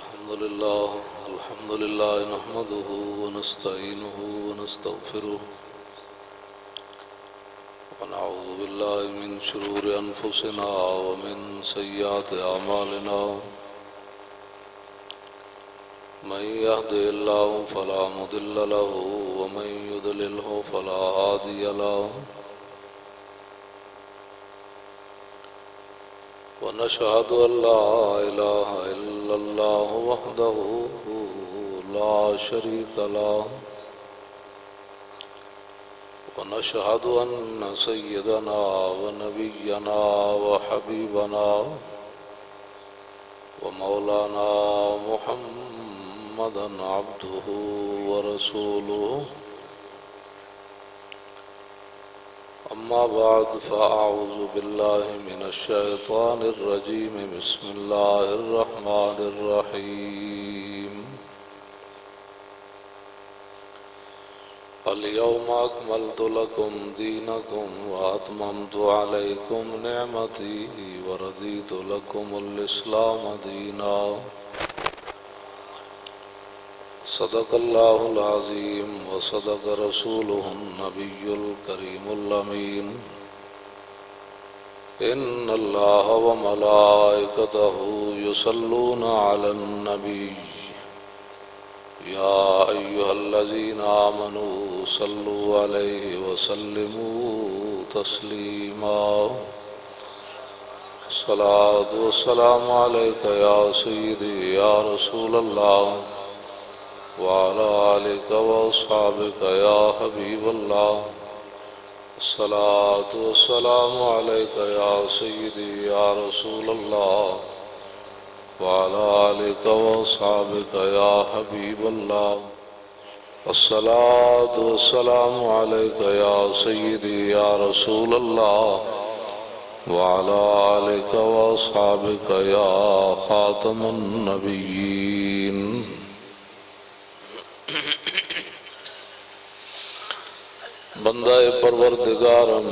الحمد لله نحمده ونستعينه ونستغفره ونعوذ بالله من شرور أنفسنا ومن سيئات أعمالنا من يهده الله فلا مضل له ومن يضلله فلا هادي له ونشهد أن لا إله إلا الله وحده لا شريك له ونشهد أن سيدنا ونبينا وحبيبنا ومولانا محمدا عبده ورسوله أما بعد فأعوذ بالله من الشيطان الرجيم بسم الله الرحمن الرحيم اليوم أكملت لكم دينكم وأتممت عليكم نعمتي ورضيت لكم الإسلام دينا صدق الله العظيم وصدق رسوله النبي الكريم الأمين إن الله وملائكته يصلون على النبي يا أيها الذين آمنوا صلوا عليه وسلموا تسليما الصلاة والسلام عليك يا سيدي يا رسول الله وعلى آلك وأصحابك يا حبيب الله الصلاة والسلام عليك يا سيدي يا رسول الله وعلى آلك وأصحابك يا حبيب الله الصلاة والسلام عليك يا سيدي يا رسول الله وعلى آلك وأصحابك يا خاتم النبيين بندہ پروردگارم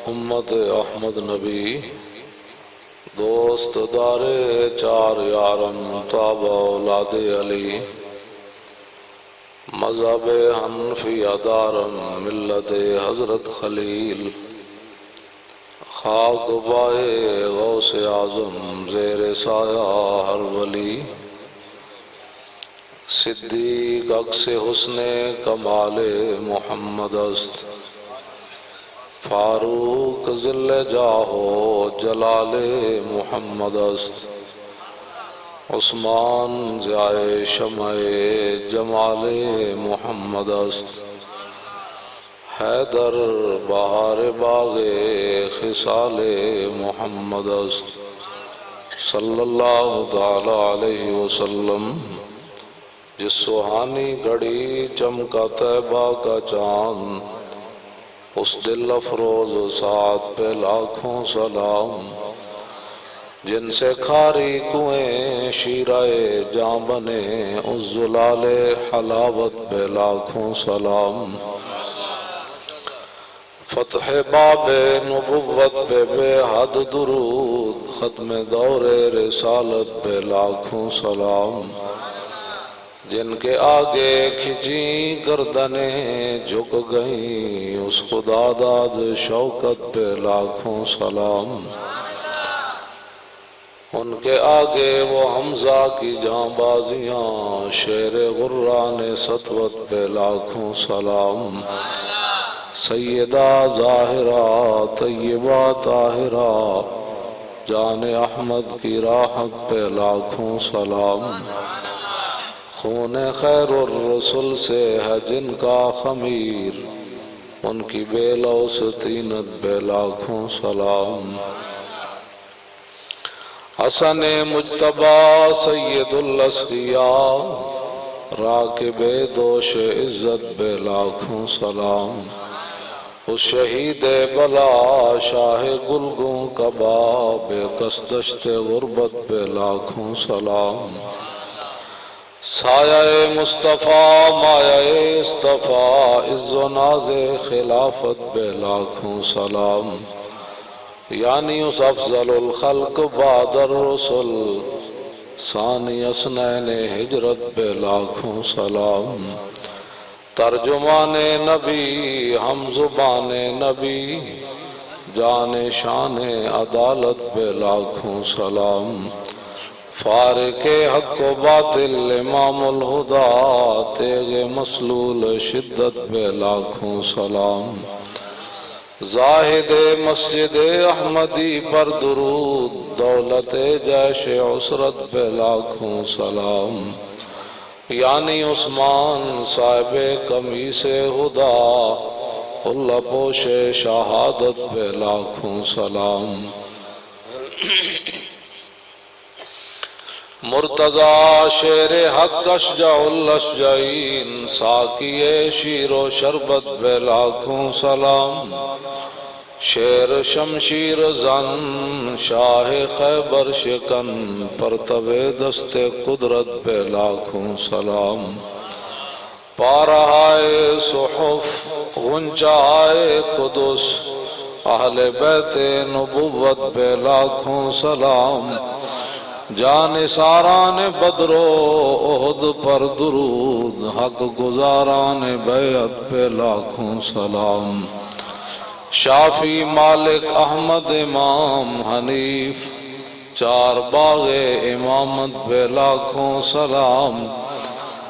امت احمد نبی دوست دار چار یارم تابع اولاد علی مذہب حنفیہ دارم ملت حضرت خلیل خاک بائے غوث اعظم زیر سایہ ہر ولی صدیق عکس حسن کمال محمد است فاروق ذل جاہو جلال محمد است عثمان ضیائے شمع جمال محمد است حیدر بہار باغ خصال محمد است صلی اللہ تعالی علیہ وسلم جس سہانی گھڑی چمکا طیبہ کا چاند اس دل افروز ساتھ پہ لاکھوں سلام جن سے کھاری کنویں شیرائے جاں بنے اس زلال حلاوت پہ لاکھوں سلام فتح باب نبوت پہ بے حد درود ختم دور رسالت پہ لاکھوں سلام جن کے آگے کھچی گردنیں جھک گئیں اس خدا داد شوکت پہ لاکھوں سلام ان کے آگے وہ حمزہ کی جاں بازیاں شیر غران سطوت پہ لاکھوں سلام سیدہ ظاہرہ طیبہ طاہرہ جان احمد کی راحت پہ لاکھوں سلام خون خیر الرسول سے ہے جن کا خمیر ان کی بے لوث طینت بے لاکھوں سلام حسن مجتبی سید الاسقیاء راکب دوش عزت بے لاکھوں سلام اس شہید بلا شاہ گلگوں کباب کسدشت غربت بے لاکھوں سلام سایہ مصطفیٰ مایہ اصطفیٰ عز و ناز خلافت بے لاکھوں سلام یعنی اس افضل الخلق بعد الرسل ثانی اسنین ہجرت پہ لاکھوں سلام، ترجمان نبی ہم زبان نبی، جان شان عدالت پہ لاکھوں سلام، فارق حق و باطل امام الہدا، تیغ مسلول شدت پہ لاکھوں سلام، زاہد مسجد احمدی پر درود، دولت جیش عسرت پہ لاکھوں سلام، یعنی عثمان صاحب قمیص ہدا، اللہ پوش شہادت پہ لاکھوں سلام، مرتضی شیر حق اشجع الاشجعین، ساقی شیر و شربت پہ لاکھوں سلام، شیر شمشیر زن شاہ خیبر شکن، پرتو دست قدرت پہ لاکھوں سلام، پارہائے صحف غنچائے قدس، اہل بیت نبوت پہ لاکھوں سلام، جان ساران بدر و احد پر درود، حق گزاران بیعت پہ لاکھوں سلام، شافی مالک احمد امام حنیف، چار باغ امامت پہ لاکھوں سلام،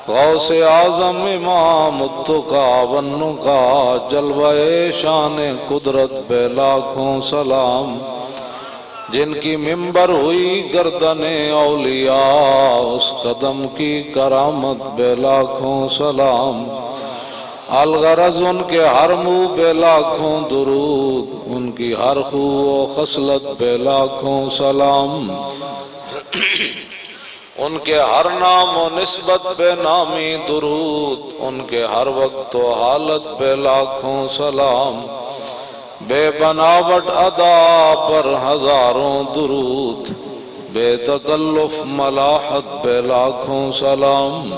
غوث اعظم امام التقا والنقا، جلوہ شان قدرت پہ لاکھوں سلام، جن کی ممبر ہوئی گردن اولیاء، اس قدم کی کرامت پہ لاکھوں سلام، الغرض ان کے ہر منہ پہ لاکھوں درود، ان کی ہر خو و خصلت پہ لاکھوں سلام، ان کے ہر نام و نسبت پہ نامی درود، ان کے ہر وقت و حالت پہ لاکھوں سلام، بے بناوٹ ادا پر ہزاروں درود، بے تکلف ملاحت پہ لاکھوں سلام،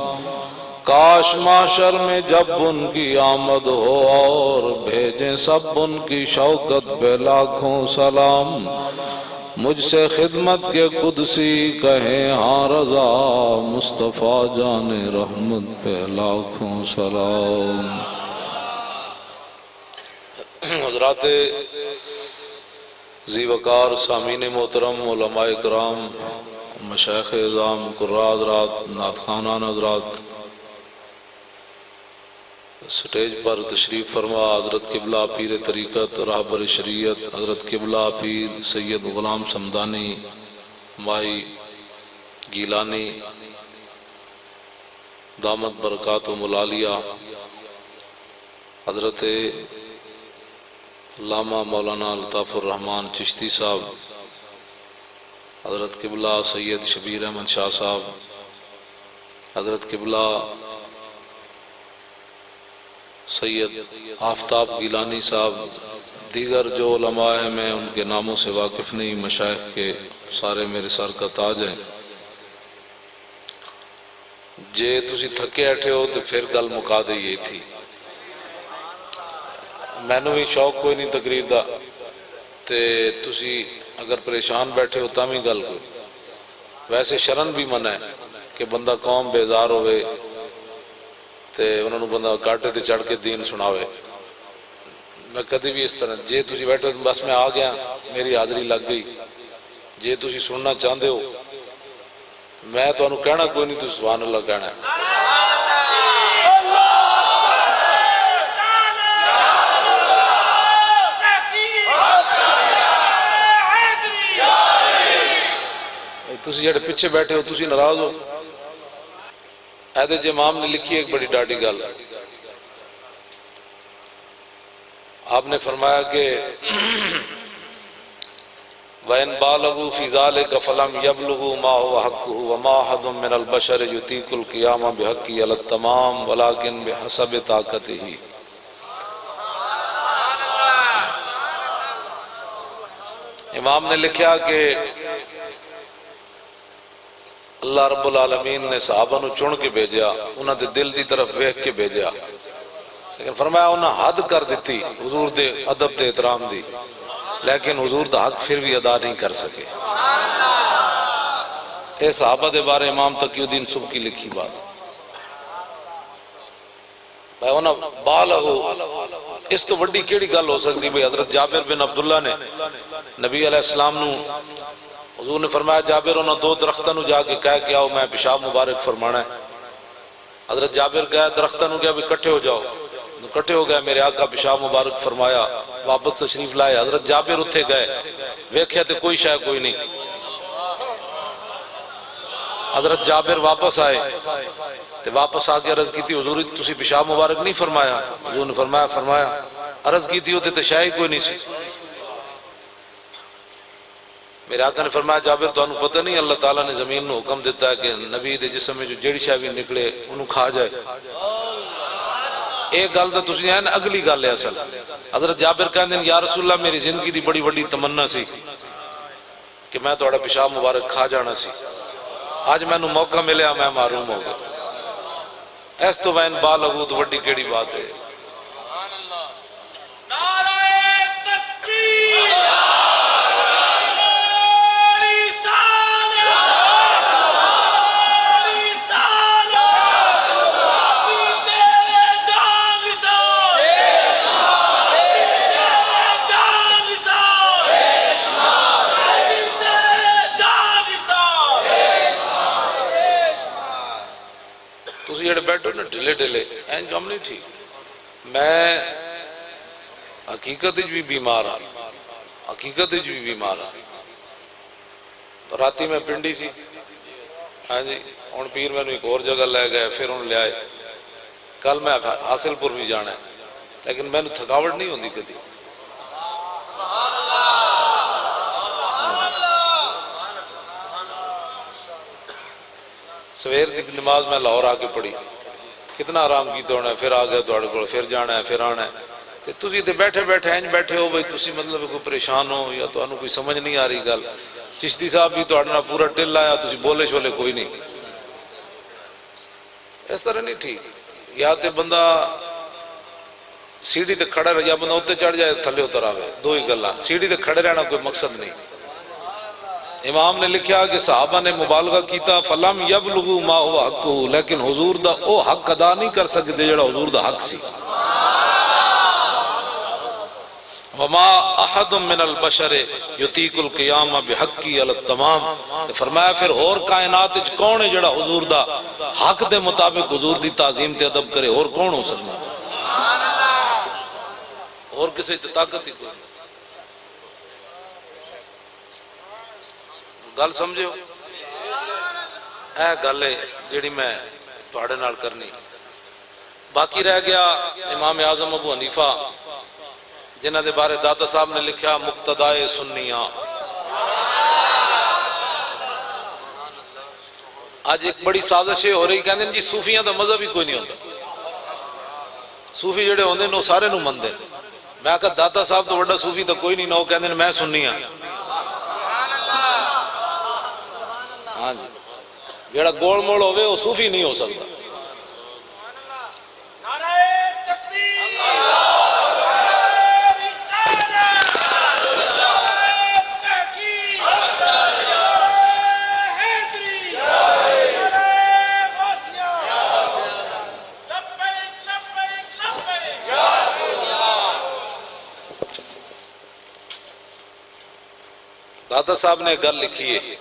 کاش معاشر میں جب ان کی آمد ہو اور بھیجیں سب ان کی شوکت پہ لاکھوں سلام، مجھ سے خدمت کے قدسی کہیں ہاں رضا، مصطفیٰ جان رحمت پہ لاکھوں سلام۔ حضرات ذی وقار سامعین محترم، علماء کرام، مشائخ اعظام، قراء حضرات، نعت خوانان حضرات، سٹیج پر تشریف فرما حضرت قبلہ پیر طریقت رہبر شریعت حضرت قبلہ پیر سید غلام سمدانی ماہی گیلانی دامت برکات و ملالیہ، حضرت علامہ مولانا الطاف الرحمن چشتی صاحب، حضرت قبلہ سید شبیر احمد شاہ صاحب، حضرت قبلہ سید آفتاب گیلانی صاحب، دیگر جو علماء ہیں میں ان کے ناموں سے واقف نہیں، مشائخ کے سارے میرے سر کا تاج ہیں، جے تسی تھکے اٹھے ہو تو پھر گل مکا دے یہی تھی، میں نے بھی شوق کوئی نہیں تقریر دا، تے تسی اگر پریشان بیٹھے ہو تامی گل کوئی، ویسے شرن بھی منع ہے کہ بندہ قوم بیزار ہوئے تے انہوں نے بندہ کاٹے تے چڑھ کے دین سناوے، میں کدی بھی اس طرح جے تسی بیٹھے بس میں آ گیا میری حاضری لگ گئی، جے تسی سننا چاہتے ہو میں تو انہوں کہنا کوئی نہیں، تو سبحان اللہ کہنا ہے۔ تسی جڑے پیچھے بیٹھے ہو تسی ناراض ہو، ایدے امام نے لکھی ایک بڑی ڈاڈی گل، آپ نے فرمایا کہ وَإِن بَالَغُوا فِي ذَلِكَ فَلَمْ يَبْلُغُوا مَا هُوَ حَقُّهُ وَمَا أَحَدٌ مِّنَ الْبَشَرِ يُطِيقُ الْقِيَامَ بِحَقِّهِ عَلَى التَّمَامِ وَلَكِنْ بِحَسَبِ طَاقَتِهِ۔ امام نے لکھا کہ اللہ رب العالمین نے صحابہ نو چن کے بھیجیا، انہاں دے دل دی طرف ویکھ کے بھیجیا، لیکن فرمایا انہاں حد کر دیتی حضور دے ادب دے احترام دی، لیکن حضور دا حق پھر بھی ادا نہیں کر سکے۔ اے صحابہ دے بارے امام تقی الدین سبکی لکھی بات بھائی ہونا بالغو اس تو وڈی کیڑی گل ہو سکتی بھائی حضرت جابر بن عبداللہ نے نبی علیہ السلام نو حضور نے فرمایا جابر انہوں دو درختوں نو جا کے کہہ کے آؤ میں پیشاب مبارک فرمانا ہے حضرت جابر گیا درختوں نو گیا بھی کٹھے ہو جاؤ کٹھے ہو گئے میرے آقا پیشاب مبارک فرمایا واپس تشریف لائے حضرت جابر اتھے گئے ویکھیا تے کوئی شے کوئی نہیں حضرت جابر واپس آئے تے واپس آگے عرض کی تھی حضور تسی پیشاب مبارک نہیں فرمایا حضور نے فرمایا عرض کی تھی ہوتے تے شاہی کوئی نہیں سی میرے آقا نے فرمایا جابر تو انہوں پتہ نہیں اللہ تعالیٰ نے زمین نو حکم دیتا ہے کہ نبی دے جسم میں جو جیڑی شاہ بھی نکلے انہوں کھا جائے ایک گل تو تسی ہیں نا اگلی گل ہے اصل حضرت جابر کہنے دیں یا رسول اللہ میری زندگی دی بڑی بڑی تمنا سی کہ میں توڑا پیشاب مبارک کھا جانا سی آج میں نو موقع ملیا میں معروم ہو گیا ایس تو وین بالغو تو وڈی کیڑی بات ہے جڑے بیٹھو نا ڈھلے ڈھلے این کام نہیں ٹھیک میں حقیقت بھی بیمار ہاں راتی میں پنڈی سی ہاں جی ہن پیر میں ایک اور جگہ لے گئے پھر ہن لے آئے کل میں حاصل پور بھی جانا ہے لیکن میں نے تھکاوٹ نہیں ہوندی کدی سویر دی نماز میں لاہور آکے پڑھی کتنا آرام کیتا ہونا ہے پھر آگئے توڑے کو پھر جانا ہے پھر آنا ہے تسی تے بیٹھے بیٹھے ہو بھئی تسی مطلب کوئی پریشان ہو یا تو انہوں کوئی سمجھ نہیں آ رہی گل چشتی صاحب بھی تو اڑنا پورا ٹل آیا تسی بولے شولے کوئی نہیں اس طرح نہیں ٹھیک یا تے بندہ سیڑھی تے کھڑا رہ یا بندہ ہوتے چڑھ جائے تھلے اتر آوے دو ہی گلاں سیڑھی تے کھڑے رہنا کوئی مقصد نہیں امام نے لکھا کہ صحابہ نے مبالغہ کیتا فلم یبلغوا ما هو حقہ لیکن حضور دا او حق ادا نہیں کر سکتے جڑا حضور دا حق سی وما احد من البشر یطیق القیام بحقی علی التمام فرمایا پھر اور کائنات وچ کون ہے جڑا حضور دا حق دے مطابق حضور دی تعظیم تے ادب کرے اور کون ہو سکتا اور کسی تے طاقت ہی کوئی گل سمجھو اے گل ہے جڑی میں تواڈے نال کرنی باقی رہ گیا امام اعظم ابو حنیفہ جنہ دے بارے داتا صاحب نے لکھا مقتدائے سنیاں آج ایک بڑی سازش ہو رہی کہندے جی صوفیاں دا مذہب ہی کوئی نہیں ہوتا صوفی جڑے ہوندے نو سارے نو مندے میں کہا داتا صاحب تو بڑا صوفی تو کوئی نہیں نو کہندے میں سنیاں ہاں جی جڑا گول موڑ ہوئے وہ صوفی نہیں ہو سکتا داتا صاحب نے گل لکھی ہے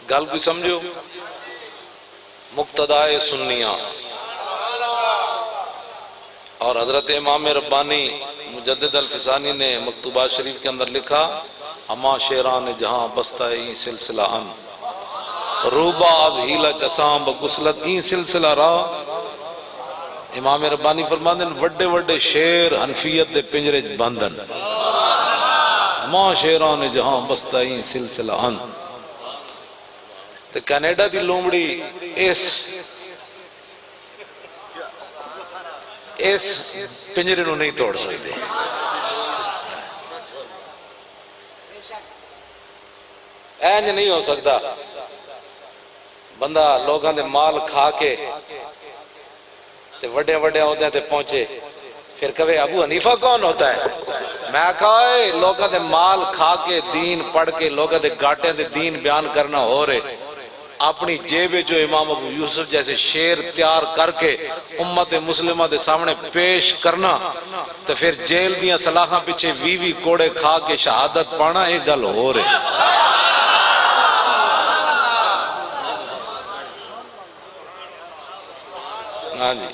گل کوئی سمجھو مقتدائے سنیاں اور حضرت امام ربانی مجدد الفسانی نے مکتوبات شریف کے اندر لکھا اما شیران جہاں بستہ این سلسلہ ان روبا از ہیلہ چسام بگسلت این سلسلہ را امام ربانی فرماندے وڈے وڈے شیر حنفیت دے پنجرے بندن اما شیران جہاں بستہ این سلسلہ ان تو کینیڈا دی لومڑی اس پنجرے نو نہیں توڑ سکتے اینج نہیں ہو سکتا بندہ لوگاں دے مال کھا کے تے وڈے وڈے عہدے تے پہنچے پھر کہے ابو حنیفہ کون ہوتا ہے میں کہا لوگوں دے مال کھا کے دین پڑھ کے لوگوں دے گاٹیں دے دین بیان کرنا ہو رہے، اپنی جیب جو امام ابو یوسف جیسے شیر تیار کر کے امت مسلمہ دے سامنے پیش کرنا، تو پھر جیل دیاں سلاخاں پیچھے 20 کوڑے کھا کے شہادت پانا، ایک گل ہو رہے۔ ہاں جی،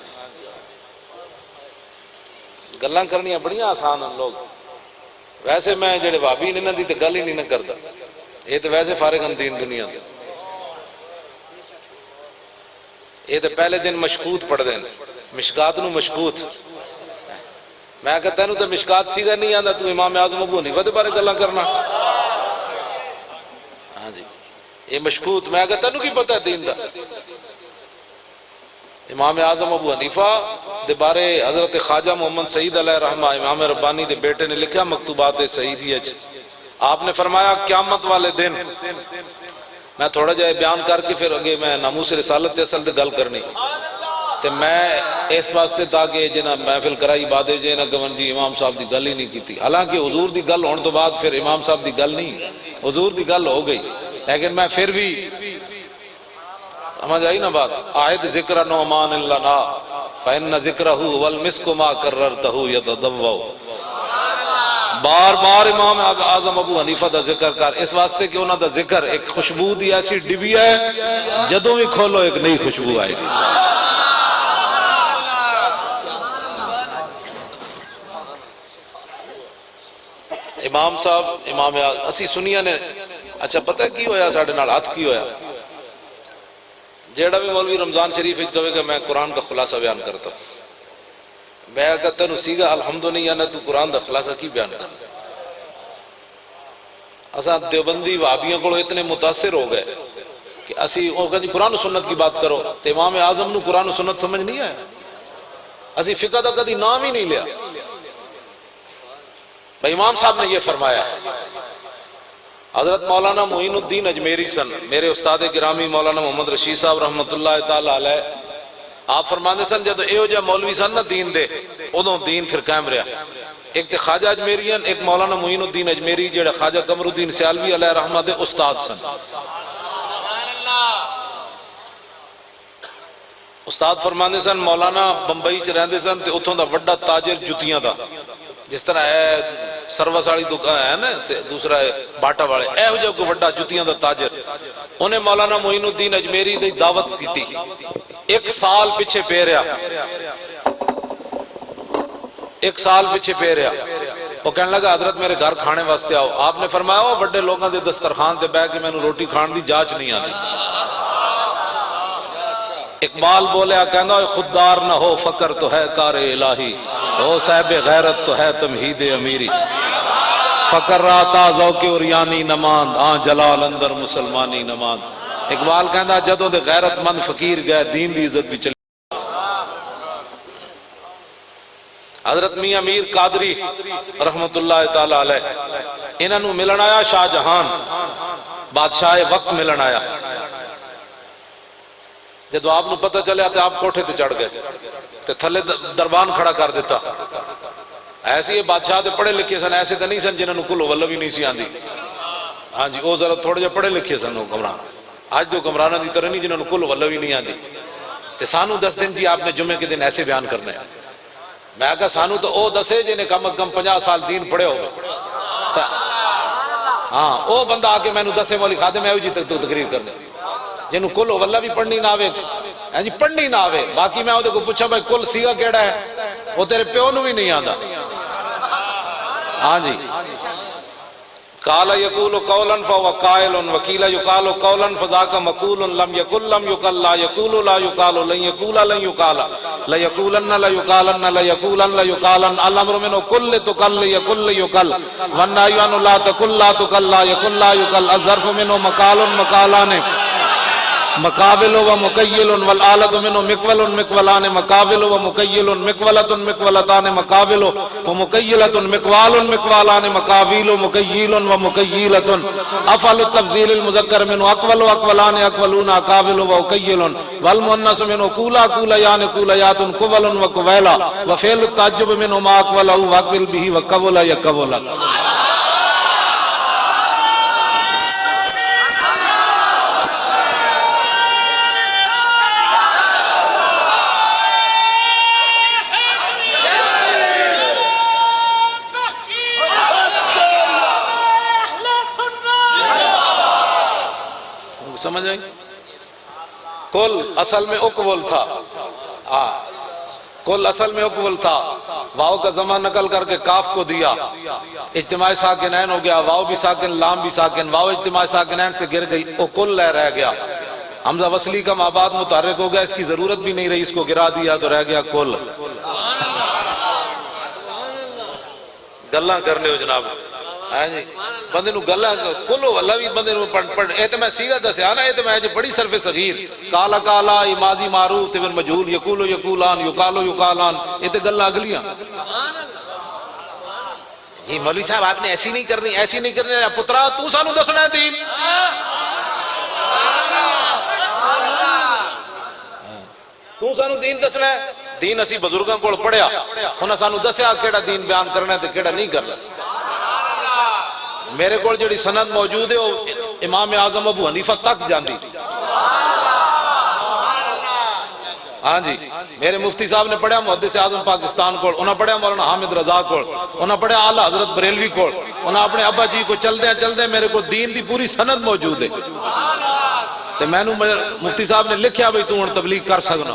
گلاں کرنیاں بڑیاں آسان ہیں لوگ، ویسے میں جڑے بھابی نے نہ دی تے گل ہی نہیں نہ کردا، یہ تو ویسے فارغ دین دنیا دے، یہ تو پہلے دن مشکوت پڑھ دیں، مشکات نو مشکوت، میں کہتا ہے تو مشکات سیدھا نہیں آندا، تو امام اعظم ابو حنیفہ دے بارے گلاں کرنا۔ ہاں جی، یہ مشکوت، میں کہتا ہے کی پتہ ہے دین دا؟ امام اعظم ابو حنیفہ دے بارے حضرت خواجہ محمد سعید علیہ رحمہ امام ربانی دے بیٹے نے لکھا مکتوبات سعیدیہ، آپ نے فرمایا قیامت والے دن، میں تھوڑا جائے بیان کر کے پھر اگے میں ناموس رسالت اصل دے گل کرنی، تو میں اس واسطے تاکہ جنہ محفل کرائی بادے جے نہ گون جی امام صاحب دی گل ہی نہیں کیتی، حالانکہ حضور دی گل ہونے تو بعد پھر امام صاحب دی گل نہیں، حضور دی گل ہو گئی، لیکن میں پھر بھی سمجھ آئی نا بات، آیت ذکر نعمان لنا فإن ذکرہ والمسک ما کررتہ یتضوع، بار بار امام اعظم ابو حنیفہ دا ذکر کر، اس واسطے کہ انہوں دا ذکر ایک خوشبو دی ایسی ڈبی ہے، جدوں بھی کھولو ایک نئی خوشبو آئے گی۔ امام صاحب امام اسی سنیا نے، اچھا پتہ کی ہویا ساڑھے نال ہاتھ کی ہویا، جیڑا بھی مولوی رمضان شریف اچ کہے گا میں قرآن کا خلاصہ بیان کرتا ہوں، میں کہتا ہوں سیگا الحمد نہیں آنا تو قرآن دا خلاصہ کی بیان کرتا، اساں دیوبندی وہابیوں کو اتنے متاثر ہو گئے کہ اسی جی قرآن و سنت کی بات کرو تو امام اعظم نو قرآن و سنت سمجھ نہیں آیا، اسی فقہ دا کدی نام ہی نہیں لیا، بھائی امام صاحب نے یہ فرمایا ہے۔ حضرت مولانا معین الدین اجمیری سن، میرے استاد گرامی مولانا محمد رشید صاحب رحمۃ اللہ تعالی علیہ، آپ فرماندے سن جدو اے ہو جا مولوی سن نہ دین دے، ادوں دین پھر قائم رہا، ایک تے خواجہ اجمیریاں، ایک مولانا معین الدین اجمیری جڑا خواجہ قمر الدین سیالوی علیہ رحمہ دے استاد سن، استاد فرماندے سن مولانا بمبئی چ رہندے سن تے اتھوں دا وڈا تاجر جتیاں دا، جس طرح ہے سروس والی دکان ہے نا، دوسرا ہے باٹا والے، اے ہو جا کوئی وڈا جتیاں دا تاجر، انہیں مولانا معین الدین اجمیری دی دعوت کی تھی، 1 سال پیچھے پہ رہا، 1 سال پیچھے پہ رہا، وہ کہنے لگا حضرت میرے گھر کھانے واسطے آؤ، آپ نے فرمایا وہ بڑے لوگوں دے دسترخوان تے بیٹھ کے میں نے روٹی کھان دی جاچ نہیں آتی، اقبال بولیا کہنا خوددار نہ ہو فقر تو ہے کار الہی، ہو صاحب غیرت تو ہے تمہید امیری، فقر راتا ذوق عریانی نماند آن جلال اندر مسلمانی نماند، اقبال کہنا جدوں دے غیرت مند فقیر گئے دین دی عزت بھی چلی۔ حضرت میاں میر قادری رحمت اللہ تعالی علیہ، انہاں نو ملن آیا شاہ جہان بادشاہ وقت ملن آیا، جدو آپ نو پتہ چلیا تو آپ کوٹھے تے چڑھ گئے تے تھلے دربان کھڑا کر دیتا، ایسے یہ بادشاہ دے پڑھے لکھے سن، ایسے تے نہیں سن جنہاں نو کل ولو بھی نہیں سی آندی، ہاں جی وہ ذرا تھوڑے جے پڑھے لکھے سن حکمران، آج تو حکمراناں دی طرح نہیں جنہاں نو کل ولو بھی نہیں آندی، تے سانو 10 دن جی آپ نے جمعے کے دن ایسے بیان کرنے ہیں، میں کہا سانو تو او دسے جنہیں کم از کم 50 سال دین پڑھے ہوئے، ہاں او بندہ آکے میں نو دسے مولی خادم ہے جی تک تو تقریر کرنے، جنہوں کل واللہ بھی پڑھنی نہ آوے، جی پڑھنی نہ آوے، باقی میں وہ پوچھا بھائی کل سیگا کیڑا ہے، وہ تیرے پیو نو بھی نہیں آندا، ہاں جی قال یقول قولا فهو قائل وقیل یقال قولا فذاک مقول لم یقل لم یقل لا یقول لا یقال لن یقول لن یقال لا یقولن لا یقالن لا یقولن لا یقالن الامر منه کل تقل یقل یقل والنهی عنه لا تقل لا تقل لا یقل لا یقل الظرف منه مقال مقالان مقابل و مکیل والآلۃ منہ مقول مقولان مقابل و مکیل مقولۃ مقولتان مقابل و مکیلۃ مقوال مقوالان مقاویل و مکیل و مکیلۃ افعل التفضیل المذکر منہ اقول و اقولان اقولون اقابل و اقیل والمؤنث منہ کولا کولیان کولیات قول و قویلا وفعل التعجب منہ ما اقول و اقبل به و قول یقول. سمجھ آئی؟ کل اصل میں اقول تھا، کل اصل میں اقول تھا، واو کا ضمہ نقل کر کے کاف کو دیا، اجتماع ساکنین ہو گیا، واو بھی ساکن لام بھی ساکن، واو اجتماع ساکنین سے گر گئی، اقول رہ گیا، حمزہ وصلی کا مابعد متحرک ہو گیا، اس کی ضرورت بھی نہیں رہی، اس کو گرا دیا تو رہ گیا کل. گلاں کرنے ہو جناب، بندے نو گلا کلو اللہ بھی بندے نو پڑھ اے تے میں سیغہ دسیا نا، اے تے میں بڑی صرف صغیر کالا کالا ماضی معروف تے مجہول یقولو یقولان یقالو یقالان، اے تے گلا اگلیاں. جی مولوی صاحب آپ نے ایسی نہیں کرنی، ایسی نہیں کرنی، پترا تو سانو دسنا ہے دین، تو سانو دین دسنا ہے. دین اسی بزرگاں کو پڑھیا، انہاں سانو دسیا کیڑا دین بیان کرنا ہے تے کیڑا نہیں کرنا. میرے کو جڑی سند موجود ہے وہ امام اعظم ابو حنیفہ تک جاندی. ہاں جی میرے مفتی صاحب نے پڑھیا محدث اعظم پاکستان کو، انہاں پڑھیا مولانا حامد رضا کو، انہاں پڑھیا اعلی حضرت بریلوی کو، انہاں اپنے ابا جی کو چلدے میرے کو دین دی پوری سند موجود ہے. تے میں نو مفتی صاحب نے لکھیا بھئی تو ہن تبلیغ کر سکنا،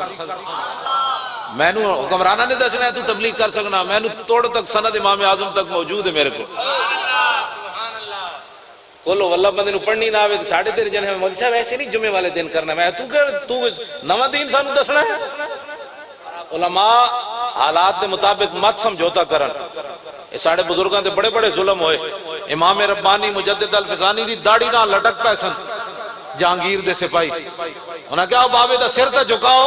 میں نو حکمرانہ نے دسنا ہے تو تبلیغ کر سکنا، میں نو توڑ تک سند امام اعظم تک موجود ہے میرے کو. بولو واللہ بندے نو پڑھنی نہ آوے ساڑھے تیرے جنے میں مولوی صاحب ایسے نہیں جمعے والے دن کرنا، میں تو نواں دین سانو دسنا ہے. علماء حالات دے مطابق مت سمجھوتا کرن. یہ ساڑھے بزرگاں دے بڑے بڑے ظلم ہوئے. امام ربانی مجدد الفسانی دی داڑھی نہ لٹک پیسن جہانگیر دے سپاہی، انہاں کہا بابے دا سر تا جھکاؤ.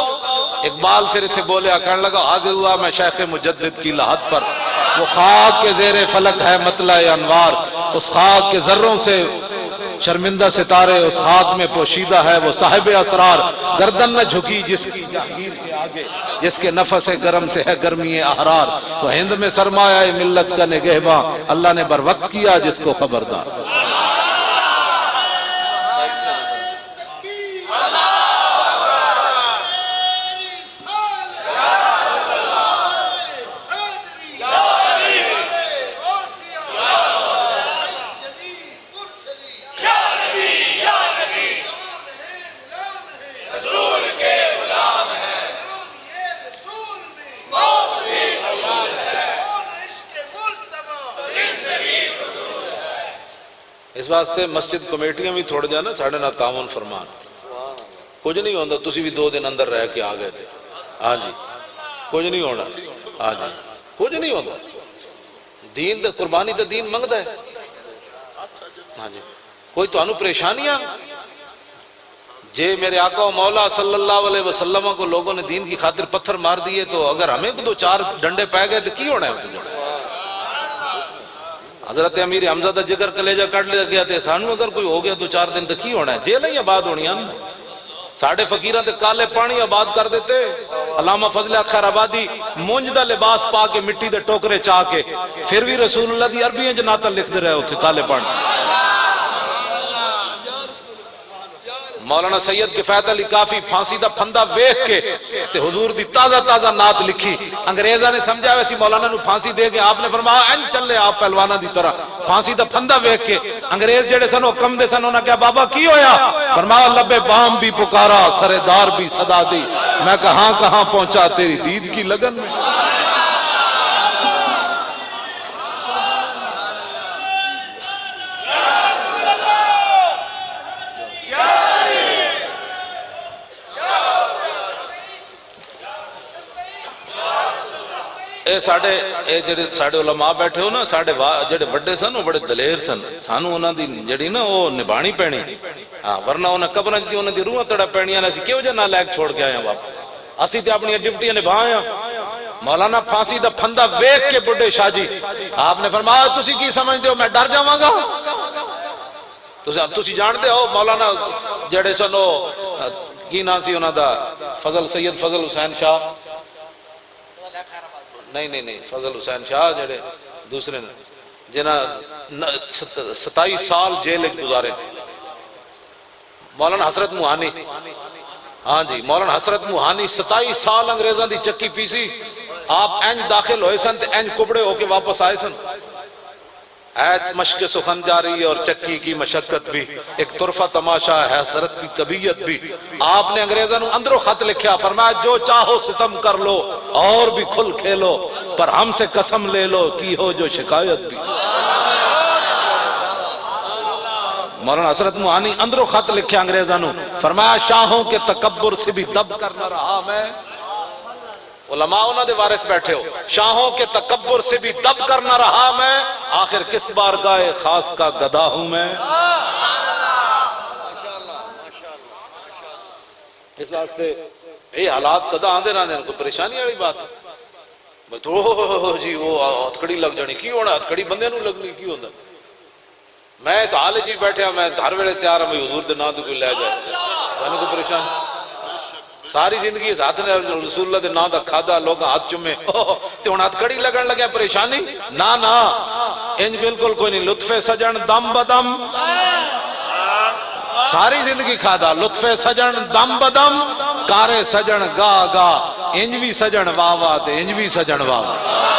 اقبال پھر اتھے بولیا کہنے لگا حاضر ہوا میں شیخ مجدد کی لحد پر، وہ خاک کے زیر فلک ہے مطلع انوار، اس خاک کے ذروں سے شرمندہ ستارے، اس خاک میں پوشیدہ ہے وہ صاحب اسرار. گردن نہ جھکی جس کی جہانگیر کے آگے، جس کے نفس گرم سے ہے گرمی احرار. وہ ہند میں سرمایہ ملت کا نگہباں، اللہ نے بر وقت کیا جس کو خبردار. اس واسطے مسجد کمیٹیاں بھی تھوڑ جانا ساڑھے نہ تعاون فرمان، کچھ نہیں ہوندہ. تسی بھی 2 دن اندر رہ کے آگئے تھے. ہاں جی کچھ نہیں ہونا. ہاں جی کچھ نہیں ہوندہ. دین قربانی تے دین منگتا ہے. ہاں جی کوئی تو انو پریشانیاں جے میرے آقا و مولا صلی اللہ علیہ وسلم کو لوگوں نے دین کی خاطر پتھر مار دیے تو اگر ہمیں کو 2-4 ڈنڈے پہ گئے تو کی ہونا ہے؟ حضرت امیر حمزہ دا جگر کلیجہ کٹ لے گیا تھے، سانو اگر کوئی ہو گیا 2-4 دن تو کی ہونا ہے؟ جیلیں ہی آباد ہونی ہیں. ساڑھے فقیران تے کالے پانی آباد کر دیتے. علامہ فضل خیر آبادی مونج دا لباس پا کے مٹی دے ٹوکرے چاہ کے پھر بھی رسول اللہ دی عربی جناتا لکھ دے رہے ہوتے کالے پانی. مولانا سید کفایت علی کافی پھانسی دا پھندا ویکھ کے تے حضور دی تازہ تازہ نعت لکھی. انگریزہ نے سمجھا ویسی مولانا نو پھانسی دے کے آپ نے فرمایا این چلے آپ پہلوانا دی طرح. پھانسی دا پھندا ویکھ کے انگریز جڑے سن وہ کم دے سن، انہاں کہا بابا کی ہویا؟ فرمایا لبے بام بھی پکارا سرے دار بھی صدا دی، میں کہاں کہاں پہنچا تیری دید کی لگن میں. اے جڑے ساڈے علماء بیٹھے ہو نا، ساڈے جڑے بڑے سن وہ بڑے دلیر سن، سانو انہاں دی جڑی نا وہ نبھانی پینی، ہاں ورنہ انہاں قبراں دی انہاں دی روحاں تڑا پینیاں، اسی کیوں جے نہ لائق چھوڑ کے آئے ہیں واپس، اسی تے اپنی ڈیوٹیاں نبھائیں۔ مولانا پھانسی دا پھندا ویکھ کے بڈھے شاہ جی آپ نے فرمایا تسی کی سمجھتے ہو میں ڈر جاواں گا؟ تسی جانتے ہو مولانا جڑے سن کی نام سی انہاں دا، سید فضل حسین شاہ، نہیں فضل حسین شاہ جڑے دوسرے جنہاں 27 سال جیل گزارے، مولانا حسرت موہانی، ہاں جی مولانا حسرت موہانی 27 سال انگریزاں دی چکی پیسی، آپ اینج داخل ہوئے سن تے اینج کبڑے ہو کے واپس آئے سن۔ ایت مشق سخن جاری اور چکی کی مشقت بھی، ایک طرفہ تماشا ہے حسرت کی طبیعت بھی۔ آپ نے انگریزاں نو اندروں خط لکھیا، فرمایا جو چاہو ستم کر لو اور بھی کھل کھیلو، پر ہم سے قسم لے لو کی ہو جو شکایت بھی۔ مولانا حسرت موہانی اندروں خط لکھیا انگریزاں نو، فرمایا شاہوں کے تکبر سے بھی دب کر نہ رہا میں، علماء انہاں دے وارث بیٹھے ہو، شاہوں کے تکبر سے بھی دب کر نہ رہا میں، آخر کس بارگاہ خاص کا گدا ہوں میں۔ اس واسطے یہ حالات صدا آندے رہنے کوئی پریشانی والی بات ہے تو جی وہ ہتھکڑی لگ جانی کی ہونا، ہتھکڑی بندے نو لگنی کی ہوندا؟ میں اس حال جی بیٹھے ہوں، میں ہر ویلے تیار ہوں میں حضور دے نام تو کوئی لے جائے، میں کوئی پریشان ساری زندگی اس ہاتھ نے رسول اللہ دے نام دا کھادا، لوگ ہاتھ چومے تے ہن ہاتھ کڑی لگن لگے پریشانی نہ انج بالکل کوئی نہیں۔ لطف سجن دم بدم، ساری زندگی کھادا، لطف سجن دم بدم، کارے سجن گا گا، انج بھی سجن واہ واہ تے انج بھی سجن واہ واہ۔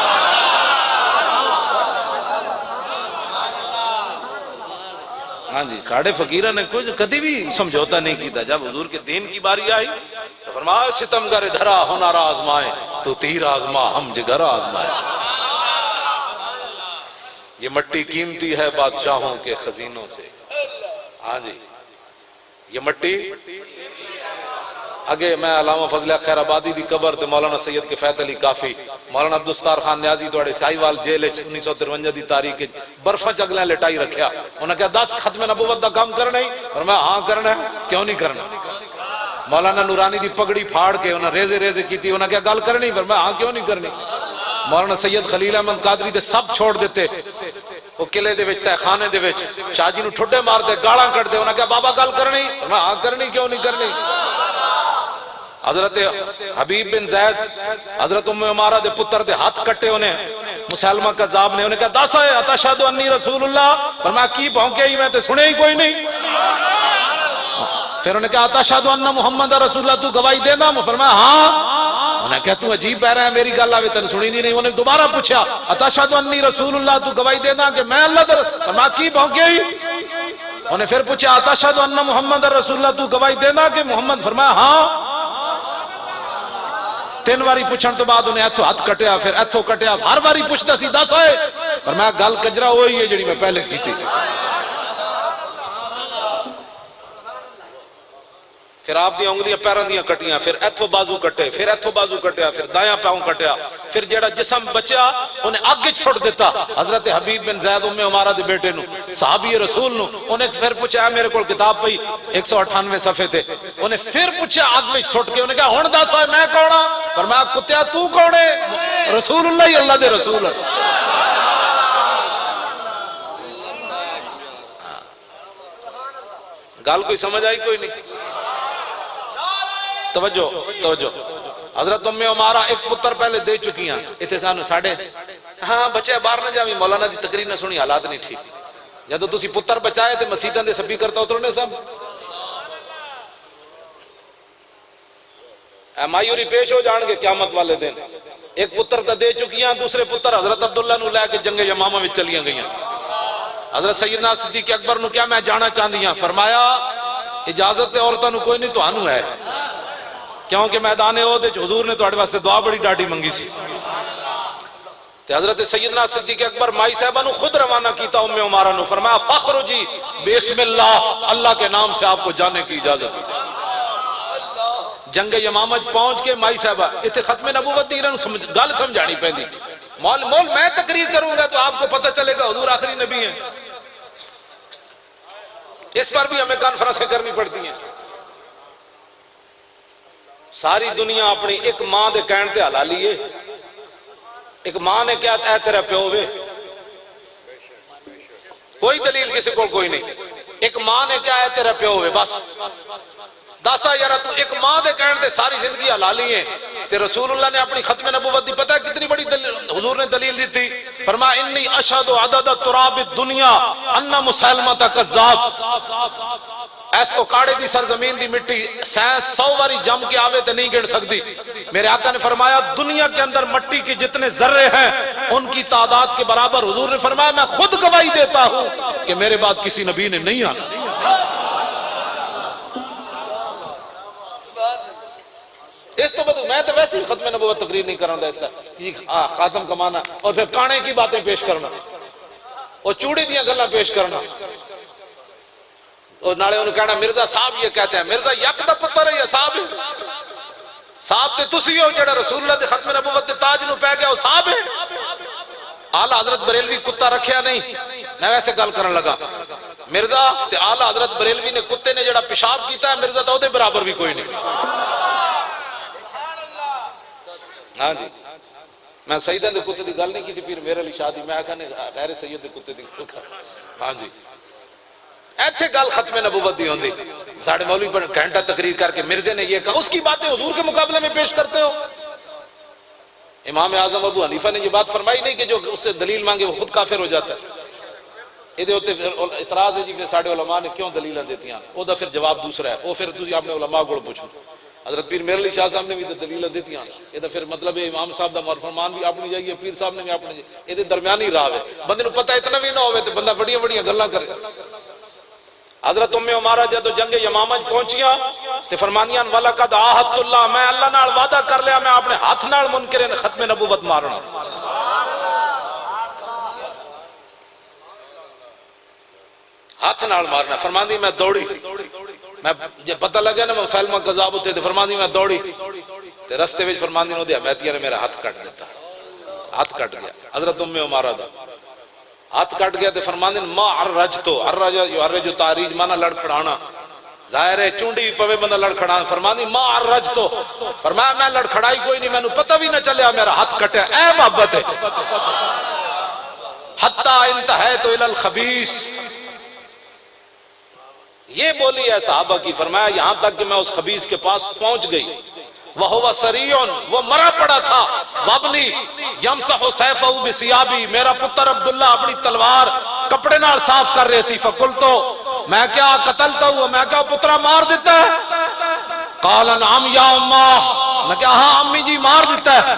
ہاں جی ساڑھے فقیرہ نے کچھ کدی بھی سمجھوتا نہیں کیتا، جب حضور کے دین کی باری آئی تو فرمایا ستمگر دھرا ہنر آزمائے تو تیر آزما ہم جگر آزمائے۔ یہ مٹی قیمتی ہے بادشاہوں کے خزینوں سے، ہاں جی یہ مٹی اگے میں علامہ فضل خیر آبادی دی قبر تے مولانا سید کے فیض علی کافی، مولانا عبدالستار خان نیازی توڑے سائی وال جیل 1953 دی تاریخ برفہ چگلیں لٹائی رکھیا، انہوں نے کہا 10 ختم نبوت دا کام کرنا ہی، اور میں ہاں کرنا ہے، کیوں نہیں کرنا؟ مولانا نورانی دی پگڑی پھاڑ کے انہوں نے ریزے ریزے کی تھی، انہوں نے کہا گل کرنی، پر میں ہاں کیوں نہیں کرنی؟ مولانا سید خلیل احمد قادری دے سب چھوڑ دیتے، وہ قلعے دے وچ تہ خانے دے وچ شاہ جی نو ٹھڈے مار دے گالاں کٹ دے، انہوں نے کہا بابا گل کرنی، پر میں ہاں کرنی کیوں نہیں کرنی؟ حضرت حبیب بن زید حضرت ام عمارہ دے پتر دے ہاتھ کٹے انہیں مسلمہ قذاب نے، انہیں کہا دس ہے اتشہد انی رسول اللہ، فرمایا کی بھونکے ہی میں تے سنے ہی کوئی نہیں، پھر انہیں کہا اتشہد ان محمد رسول اللہ تو گواہی دینا، فرمایا ہاں، انہیں کہا تو عجیب بہ رہا ہے میری گل آوے تن سنی نہیں، انہیں دوبارہ پوچھا اتشہد انی رسول اللہ تو گواہی دینا کہ میں اللہ در، فرمایا کی بھونکے ہی، انہیں پھر پوچھا اتشہد ان محمد رسول اللہ تو گواہی دینا کہ محمد، فرمایا ہاں، 3 واری پوچھن تو بعد انہیں ایتھو ہاتھ کٹیا، پھر ایتھو کٹیا، ہر واری پوچھتا سی 10 آئے، پر میں گل کجرا ہوئی ہے جڑی میں پہلے کی تھی۔ پھر آپ دی انگلیاں پیران دیاں کٹیاں، پھر ایتھو بازو کٹے، پھر ایتھو بازو کٹیا، پھر دایاں پاؤں کٹیا، پھر جڑا جسم بچیا انہیں آگے چھوڑ دیتا، حضرت حبیب بن زید ام عمارہ دے بیٹے نو، صحابی رسول نو، انہیں پھر پوچھا میرے کول کتاب پئی 198 صفحے تھے، انہیں پھر پوچھا آگ میں چھوٹ کے، انہیں کہا ہون دس ہے میں کونا، پر میں کتیا تو کونے، رسول اللہ ہی اللہ دے رسول ہے۔ گال کوئی سمجھ آئی کوئی نہیں؟ توجہ حضرت ام عمارہ ایک پتر پہلے دے چکی ہیں، اتنے سانو ساڑھے ہاں بچے باہر نہ جاویں، مولانا دی تقریر نہ سنی، حالات نہیں ٹھیک، جدو تسی پتر بچائے تے مسیطان دے سپیکر تا اترنے سب مایوری پیش ہو جان گے قیامت والے دن۔ ایک پتر تا دے چکی ہیں، دوسرے پتر حضرت عبداللہ نو لے کے جنگ یمامہ میں چلیاں گئیاں، حضرت سیدنا صدیق اکبر نو کیا میں جانا چاندیاں، فرمایا اجازت عورتوں نو کوئی نہیں تو آنو ہے، کیونکہ میدان عہد حضور نے تواڈے واسطے دعا بڑی ڈاڈی منگی سی، تے حضرت سیدنا صدیق اکبر مائی صاحبہ نو خود روانہ کیتا ام عمارہ نو، فرمایا فخر جی بسم اللہ، اللہ کے نام سے آپ کو جانے کی اجازت ہے، جنگ یمامہ پہنچ کے مائی صاحبہ اتنے ختم نبوت دی گل سمجھانی پیندی مول میں تقریر کروں گا تو آپ کو پتہ چلے گا حضور آخری نبی ہیں، اس پر بھی ہمیں کانفرنسیں کرنی پڑتی ہیں۔ ساری دنیا اپنی ایک ماں دے کہن تے حلالی ہے، ایک ماں نے کیا اے تیرا پیو وے، کوئی دلیل کسی کو کوئی نہیں، ایک ماں نے کیا ہے تیرا پیو ہوئے بس داسا یارا تو ایک ماں دے کہن دے ساری زندگی حلالی ہیں تے رسول اللہ نے اپنی ختم نبوت دی پتہ کتنی بڑی حضور نے دلیل دی تھی، فرمایا انی اشہد عدد تراب الدنیا ان مسلمہ کذاب، ایس کو کاڑے دی سرزمین دی مٹی سینس 100 باری جم کے آوے تے نہیں گن سکتی، میرے آقا نے فرمایا دنیا کے اندر مٹی کے جتنے ذرے ہیں ان کی تعداد کے برابر، حضور نے فرمایا میں خود گواہی دیتا ہوں کہ میرے بعد کسی نبی نے نہیں آنا۔ اس تو بدو میں تو ویسے ہی ختم نبوت تقریر نہیں کرنا اس طرح خاتم کمانا اور پھر کانے کی باتیں پیش کرنا اور چوڑی دیاں گلاں پیش کرنا اور نالے انہوں کہنا مرزا صاحب یہ کہتے ہیں، مرزا یک دا پتر ہے یا صاحب ہے، صاحب تے تسی ہو جڑا رسول اللہ دے ختم نبوت دے تاج نو پہ گیا وہ صاحب ہے۔ اعلیٰ حضرت بریلوی کتا رکھیا نہیں، میں ویسے گل کرن لگا مرزا تے اعلیٰ حضرت بریلوی نے کتے نے جڑا پیشاب کیتا ہے مرزا تو دے برابر بھی کوئی نہیں۔ ہاں جی میں سیدہ دے کتے دی گل نہیں کی تھی، پھر میرے لیے شادی میں کہنے غیر سید دے کتے دی گل کر، ہاں جی ایتھے گل ختم نبوت دی ہوندی، ساڑھے مولوی پر گھنٹہ تقریر کر کے مرزے نے یہ کہا، اس کی باتیں حضور کے مقابلے میں پیش کرتے ہو۔ امام اعظم ابو حنیفہ نے یہ بات فرمائی نہیں کہ جو اس سے دلیل مانگے وہ خود کافر ہو جاتا ہے، یہ ہوتے اعتراض ہے جی کہ ساڑھے علماء نے کیوں دلیلیں دیتی ہیں، وہ دا پھر جواب دوسرا ہے، وہ پھر تجھے اپنے علماء کو پوچھو۔ حضرت پیر میرے علی شاہ صاحب نے بھی دلیلیں دیتی ہیں، یہ تو پھر مطلب ہے امام صاحب دا فرمان بھی اپنی جائیے، پیر صاحب نے بھی اپنی جائیے، یہ درمیانی راہ ہے، بندے نو پتہ اتنا بھی نہ ہوئے تو بندہ بڑی بڑی گلاں کرے۔ حضرت ام عمارہ جدو جنگ یمامہ پہنچیاں تے فرمانیاں وَلَقَدْ عَاهَدْتُ اللَّهَ میں اللہ نال وعدہ کر لیا میں اپنے ہاتھ نال منکر ختم نبوت مارنا۔ ہاتھ نال مارنا، فرماندی میں دوڑی، میں جب پتہ لگا نا مسلمہ کذاب ہوتے تھے، فرماندی میں دوڑی تے رستے وچ فرماندی نو دیا میتیہ نے میرا ہاتھ کٹ دیتا، ہاتھ کٹ گیا حضرت ام عمارہ دا ہاتھ کٹ گیا تے فرماندی ما عرجتو، عرج تاریج مانا لڑکھڑانا، ظاہر ہے چونڈی پوے بندہ لڑکھڑانا، فرماندی ما عرجتو، فرمایا میں لڑکھڑائی کوئی نہیں، میں نو پتہ بھی نہ چلیا میرا ہاتھ کٹیا، اے محبت ہے حتی انتہیت الی الخبیث، یہ بولی ہے صحابہ کی، فرمایا یہاں تک کہ میں اس خبیث کے پاس پہنچ گئی، وَهُوَ سَرِيٌ وہ مرا پڑا تھا، وَابْنِي يَمْسَحُ سَيْفَهُ بِسِيَابِي میرا پتر عبداللہ اپنی تلوار کپڑے نال صاف کر رہے سی، فَقُلْتُ میں کیا قتلتا ہوا، میں کیا پترہ مار دیتا ہے، قَالَ نَعَمْ يَا أُمَّا میں کہا ہاں امی جی مار دیتا ہے،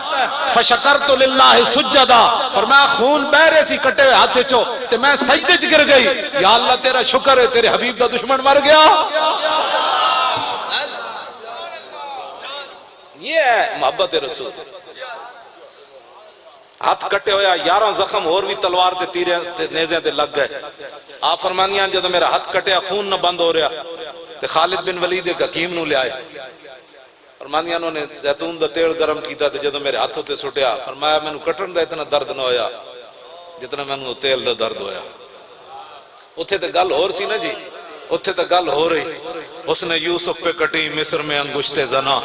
فَشَكَرْتُ لِلَّهِ سُجَّدًا فرمایا خون بہ رہے سی کٹے ہوئے ہاتھے چو تے میں سجدے چ گر گئی، یا اللہ تیرا شکر ہے تیرے حبیب دا دشمن مر گیا۔ یہ ہے محبت رسول، ہاتھ کٹے ہویا 11 زخم اور بھی تلوار تے تیرے تے نیزے تے لگ گئے، آپ فرمانیاں جدو میرا ہاتھ کٹیا خون نہ بند ہو رہا تے خالد بن ولید ایک حکیم نو لے آئے، فرمانیاں انہوں نے زیتون دا تیل گرم کیتا تے جدو میرے ہاتھوں تے سٹیا، فرمایا میں نو کٹن دا اتنا درد نہ ہویا جتنا میں نو تیل دا درد ہویا۔ اتھے تے گل ہور سی نا جی، اتھے تے گل ہو رہی، اس نے یوسف پہ کٹی مصر میں انگشت زنا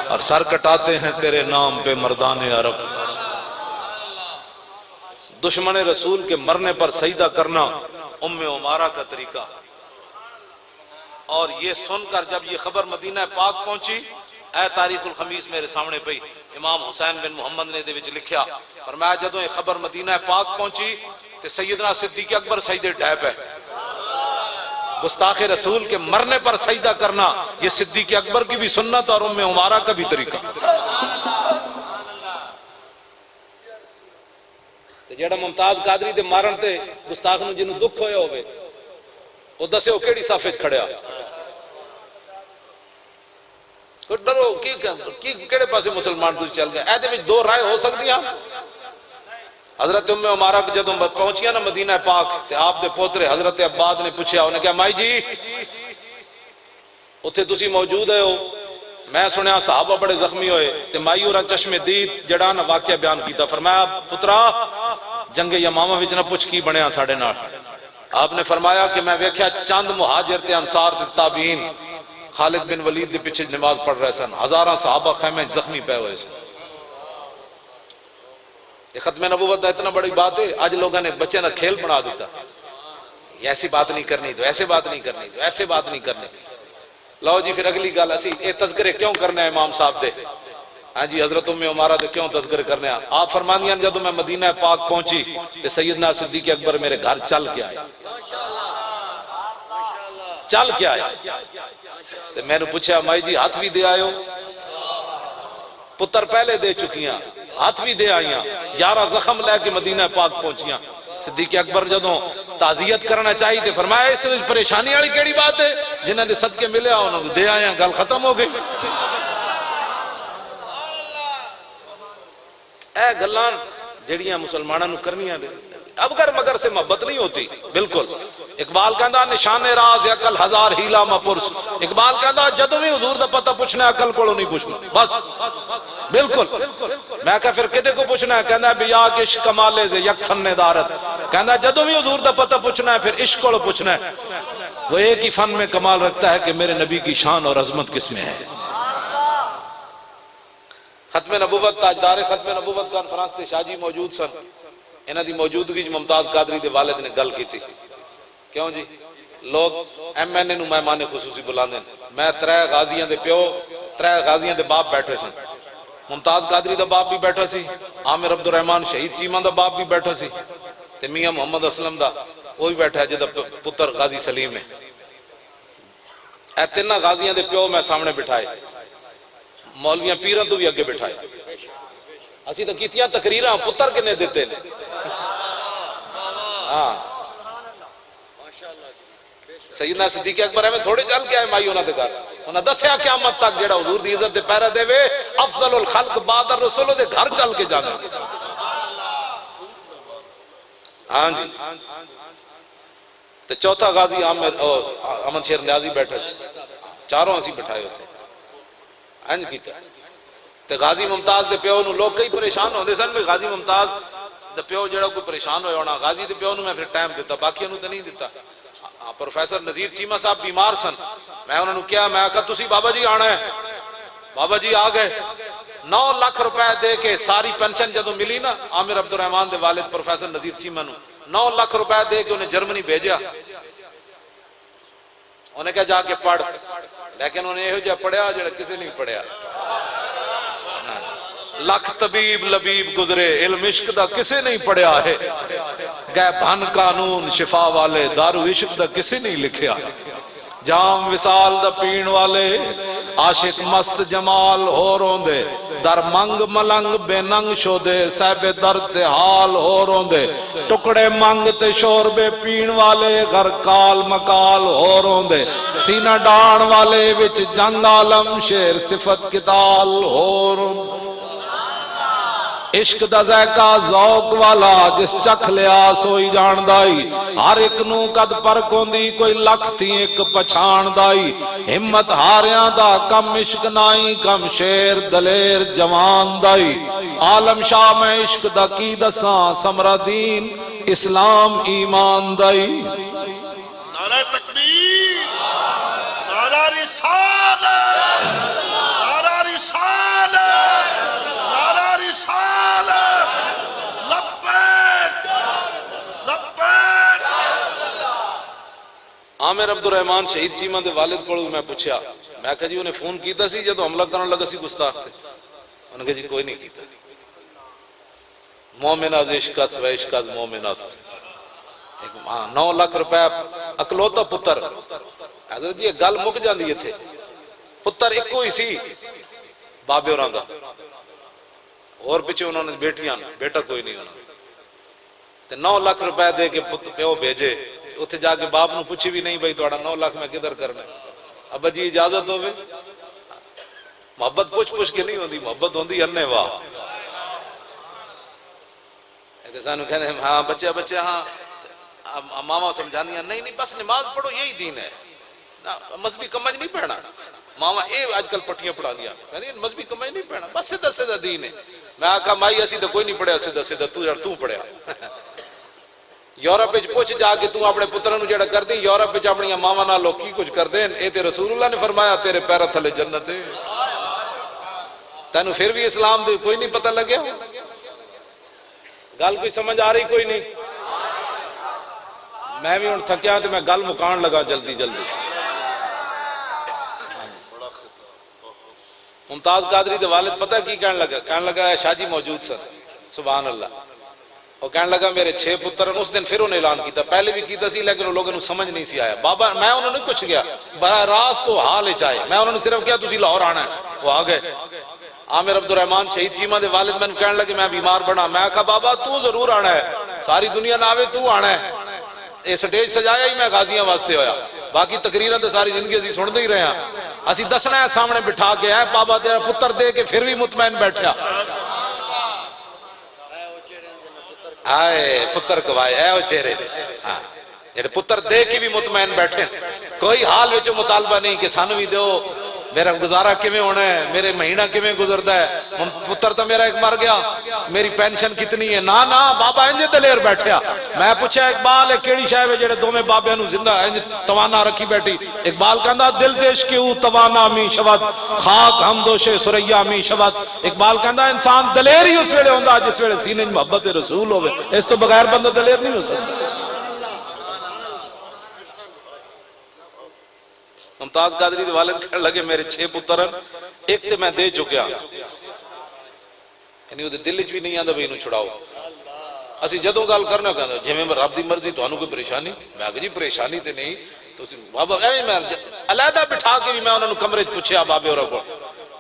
اور سر کٹاتے ہیں تیرے نام پہ مردان عرب۔ دشمن رسول کے مرنے پر سجدہ کرنا ام عمارہ کا طریقہ، اور یہ سن کر جب یہ خبر مدینہ پاک پہنچی، اے تاریخ الخمیس میرے سامنے پئی امام حسین بن محمد نے دے وچ لکھیا، فرمایا جدوں یہ خبر مدینہ پاک پہنچی تے سیدنا صدیق اکبر سجدے ڈھے پے، گستاخ رسول کے مرنے پر سجدہ کرنا یہ صدیق اکبر کی بھی سنت اور ام عمارہ کا بھی طریقہ۔ جیڑا ممتاز قادری دے مارن تے گستاخ نو جنوں دکھ ہویا ہوئے وہ دسے وہ کیڑی صف وچ کھڑیا، ڈرو کی کیڑے پاسے مسلمان تسی چل گئے، ایدے وچ دو رائے ہو سکدیاں۔ حضرت ام عمارہ جدوں پہنچیا نا مدینہ پاک تے آپ دے پوترے حضرت عباد نے پوچھیا، انہیں کہا مائی جی اتھے تسی موجود ہے ہو، میں سنیا صحابہ بڑے زخمی ہوئے تے مائی اور چشم دید جڑا نا واقعہ بیان کیتا، فرمایا پترا جنگ یمامہ وچ نہ پوچھ کی بنیا ساڑھے نال۔ آپ نے فرمایا کہ میں ویکھیا چند مہاجر تے انصار تے تابعین خالد بن ولید دے پیچھے نماز پڑھ رہے سن، ہزاراں صحابہ خیمے زخمی پے ہوئے سن۔ یہ ختم نبوت دا اتنا بڑی بات ہے، آج لوگوں نے بچے نہ کھیل بنا دیتا، یہ ایسی بات نہیں کرنی تو ایسے بات نہیں کرنی تو ایسے بات نہیں کرنی۔ لو جی پھر اگلی گل اسی اے تذکرے کیوں کرنے ہیں امام صاحب دے؟ ہاں جی حضرت ام عمارہ دے کیوں تذکرے کرنے ہیں؟ آپ فرمانیاں جدو میں مدینہ پاک پہنچی تے سیدنا صدیق اکبر میرے گھر چل کے آئے، چل کے آئے تے میں نے پوچھا مائی جی ہاتھ بھی دے آئے ہو؟ پتر پہلے دے چکیاں، ہاتھ بھی دے آئیاں، 11 زخم لے کے مدینہ پاک پہنچیاں۔ صدیق اکبر جدوں تعزیت کرنا چاہیے تے فرمایا اس وچ پریشانی والی کیڑی بات ہے؟ جنہاں دے صدقے ملیا انہاں نوں دے آئے، گل ختم ہو گئی۔ اے گلان جڑیاں مسلماناں نوں کرنیاں نے، اب گر مگر سے محبت نہیں ہوتی، بالکل۔ اقبال کہندا نشان راز عقل ہزار ہیلا مپرس، اقبال کہندا جدوں بھی حضور دا پتہ پوچھنا عقل کولوں نہیں پوچھنا، بس بالکل۔ میں کہا پھر کدے کو پوچھنا ہے؟ کہندا بیا کے عشق کمالے سے یک فن دارت، کہندا جدوں بھی حضور دا پتہ پوچھنا ہے پھر عشق کولوں پوچھنا ہے، وہ ایک ہی فن میں کمال رکھتا ہے کہ میرے نبی کی شان اور عظمت کس میں ہے۔ ختم نبوت تاجدار ختم نبوت کانفرنس تے شاہ جی موجود سن، انہاں دی موجودگی ممتاز قادری دے والد نے گل کی تھی۔ کیوں جی؟ لوگ ایم این اے نو مہمان خصوصی بلاندے، میں 3 غازیاں دے پیو 3 غازیاں دے باپ بیٹھے سن، ممتاز قادری دا باپ بھی بیٹھا سی، عامر عبد الرحمن شہید چیمہ دا باپ بھی بیٹھا سی، تے میاں محمد اسلم دا وہ بھی بیٹھا ہے جدا پتر غازی سلیم ہے۔ اے 3 غازیاں دے پیو میں سامنے بٹھائے، مولویاں پیران تو بھی اگے بٹھائے، اسی تو کیتیاں تقریراں پتر کنے دیتے ہیں۔ ہاں سیدنا صدیق اکبر میں تھوڑے چل کے آئے مائی انہاں دے گھر، انہاں دسیا قیامت تک جیڑا حضور دی عزت دے پیرا دے وے افضل الخلق بعد الرسول دے گھر چل کے جانا۔ ہاں جی تے چوتھا غازی احمد شیر نیازی بیٹھا سی، چاروں اسی بٹھائے ہوتے انج کیتا۔ تے غازی ممتاز دے پیو نو لوگ کئی پریشان ہوندے سن کہ غازی ممتاز دے پیو جڑا کوئی پریشان ہویا ہونا، غازی دے پیو نو میں پھر ٹائم دیتا، باقیوں نو تے نہیں دیتا۔ پروفیسر نذیر چیمہ صاحب بیمار سن، میں انہوں نے کیا، میں کہا تسی بابا جی آنا ہے، بابا جی آ گئے۔ 9 لاکھ روپے دے کے ساری پینشن جدوں ملی نا عامر عبد الرحمن دے والد پروفیسر نذیر چیمہ نو 9 لاکھ روپے دے کے انہیں جرمنی بھیجا، انہیں کہا جا کے پڑھ، لیکن انہیں یہ جا پڑھیا جڑا کسی نہیں پڑھیا۔ لکھ طبیب لبیب گزرے علم عشق دا کسے نہیں پڑھیا ہے، گئے بھن قانون شفا والے دارو عشق دا کسے نہیں لکھیا، جام وصال دا پین والے عاشق مست جمال ہو روندے، در منگ ملنگ بے ننگ شودے صاحب درد حال ہو روندے، ٹکڑے منگ تے شور بے پین والے غر کال مکال ہو روندے، سینہ ڈان والے وچ جنگ عالم شیر صفت کتال ہو روندے۔ عشق دا ذائقہ ذوق والا جس چکھ لیا سوئی جان دائی، ہر ایک نو قد پر کوندی کوئی لکھ تھی ایک پچھان دائی، ہمت ہاریاں دا کم عشق نائی کم شیر دلیر جوان دائی، عالم شاہ میں عشق دا کی دساں سمرہ دین اسلام ایمان دائی۔ نعرہ تکبیر، نعرہ رسالت، نعرہ رسالت، نعرہ رسالت، لبیک لبیک۔ عامر عبد الرحمن شہید چیمہ دے والد کو میں پوچھا، میں کہا جی انہیں فون کیتا سی جدو حملہ کرنے لگا سی گستاخ تھے، انہوں نے کہا جی کوئی نہیں کیتا، مومن از عشق است و عشق از مومن است۔ 9 لاکھ روپے اکلوتا پتر، حضرت جی گل مک جاندی ہے تھے، پتر ایک کوئی سی بابے اور آندہ، اور پیچھے انہوں نے بیٹیاں بیٹا کوئی نہیں ہونا، 9 لاکھ روپے دے کے پیو بھیجے، اتھے جا کے باپ نو پوچھی بھی نہیں بھائی توڑا 9 لاکھ میں کدھر کرنا، ابا جی اجازت ہوئے، محبت پوچھ کے نہیں ہوندی، محبت ہوندی اننے واہ۔ ایتے سانو کہنے ہیں ہاں بچے ہاں ماما سمجھانی ہیں، نہیں بس نماز پڑھو یہی دین ہے، مذہبی کمج نہیں پڑھنا، ماما اے آج کل پٹھیاں پڑھا دیا کہتے ہیں مذہبی کمائی نہیں پڑھنا بس سیدھا سیدھا دین ہے میں آکھا مائی اسی تو کوئی نہیں پڑھیا سیدھا سیدھا تو پڑھیا یورپ وچ پوچھ جا کے تو اپنے پتراں نوں جڑا کردیں یورپ وچ اپنی ماواں نال لوگ کی کچھ کردیں اے تے رسول اللہ نے فرمایا تیرے پیراں تھلے جنت ہے تینوں پھر بھی اسلام دے کوئی نہیں پتہ لگیا گل کوئی سمجھ آ رہی کوئی نہیں میں بھی ہن تھکیا تے میں گل مکان لگا جلدی جلدی ممتاز قادری دے والد پتہ کی کہنے لگا ہے شاہ جی موجود سر سبحان اللہ وہ کہنے لگا میرے 6 پتر ہیں اس دن پھر انہیں اعلان کیتا پہلے بھی کیتا سی لیکن وہ لوگوں نے سمجھ نہیں سی آیا بابا میں انہوں نے کچھ گیا براہ راست تو حال ہی چاہے میں انہوں نے صرف کیا تسی لاہور آنا ہے وہ آ گئے عامر عبد الرحمن شہید چیمہ دے والد میں کہنے لگے میں بیمار بنا میں کہا بابا تو ضرور آنا ہے ساری دنیا نہ آوے تو آنا ہے یہ سٹیج سجایا ہی میں غازیاں واسطے ہویا باقی تقریریں تو ساری زندگی اسی سن دے ہی رہے ہیں اسی دسنا ہے سامنے بٹھا کے ہے بابا تیرا پتر دے کے پھر بھی مطمئن بیٹھا آئے پتر کوائے اے وہ چہرے جڑے پتر دے کے بھی مطمئن بیٹھے کوئی حال وچ مطالبہ نہیں کہ سانو بھی دیو میرا گزارا کیویں ہونا ہے میرے مہینہ کیویں گزردا ہے پتر تو میرا ایک مر گیا میری پینشن کتنی ہے نا نا بابا انج دلیر بیٹھیا میں پوچھا اقبال ہے کیڑی شے وچ جڑے دوویں بابیاں نو زندہ انج توانا رکھی بیٹھی اقبال کہندا دل سے عشق او توانا می شود خاک ہم دوش سریا می شود اقبال کہندا انسان دلیر ہی اس ویلے ہوندا جس ویلے سینے وچ محبت رسول ہوے اس تو بغیر بندہ دلیر نہیں ہو سکتا ممتاز قادری دے والد کہنے لگے میرے 6 پتر ہیں ایک تے میں دے چکیا یعنی وہ دل وچ بھی نہیں آندا بھی انہوں چھڑاؤ اسی جدوں گل کرنا کہندا جویں رب دی مرضی تانوں کوئی پریشانی میں کہ جی پریشانی تے نہیں تسی بابا ایویں میں علیحدہ بٹھا کے بھی میں انہاں نوں کمرے وچ پوچھیا بابے ہوراں کول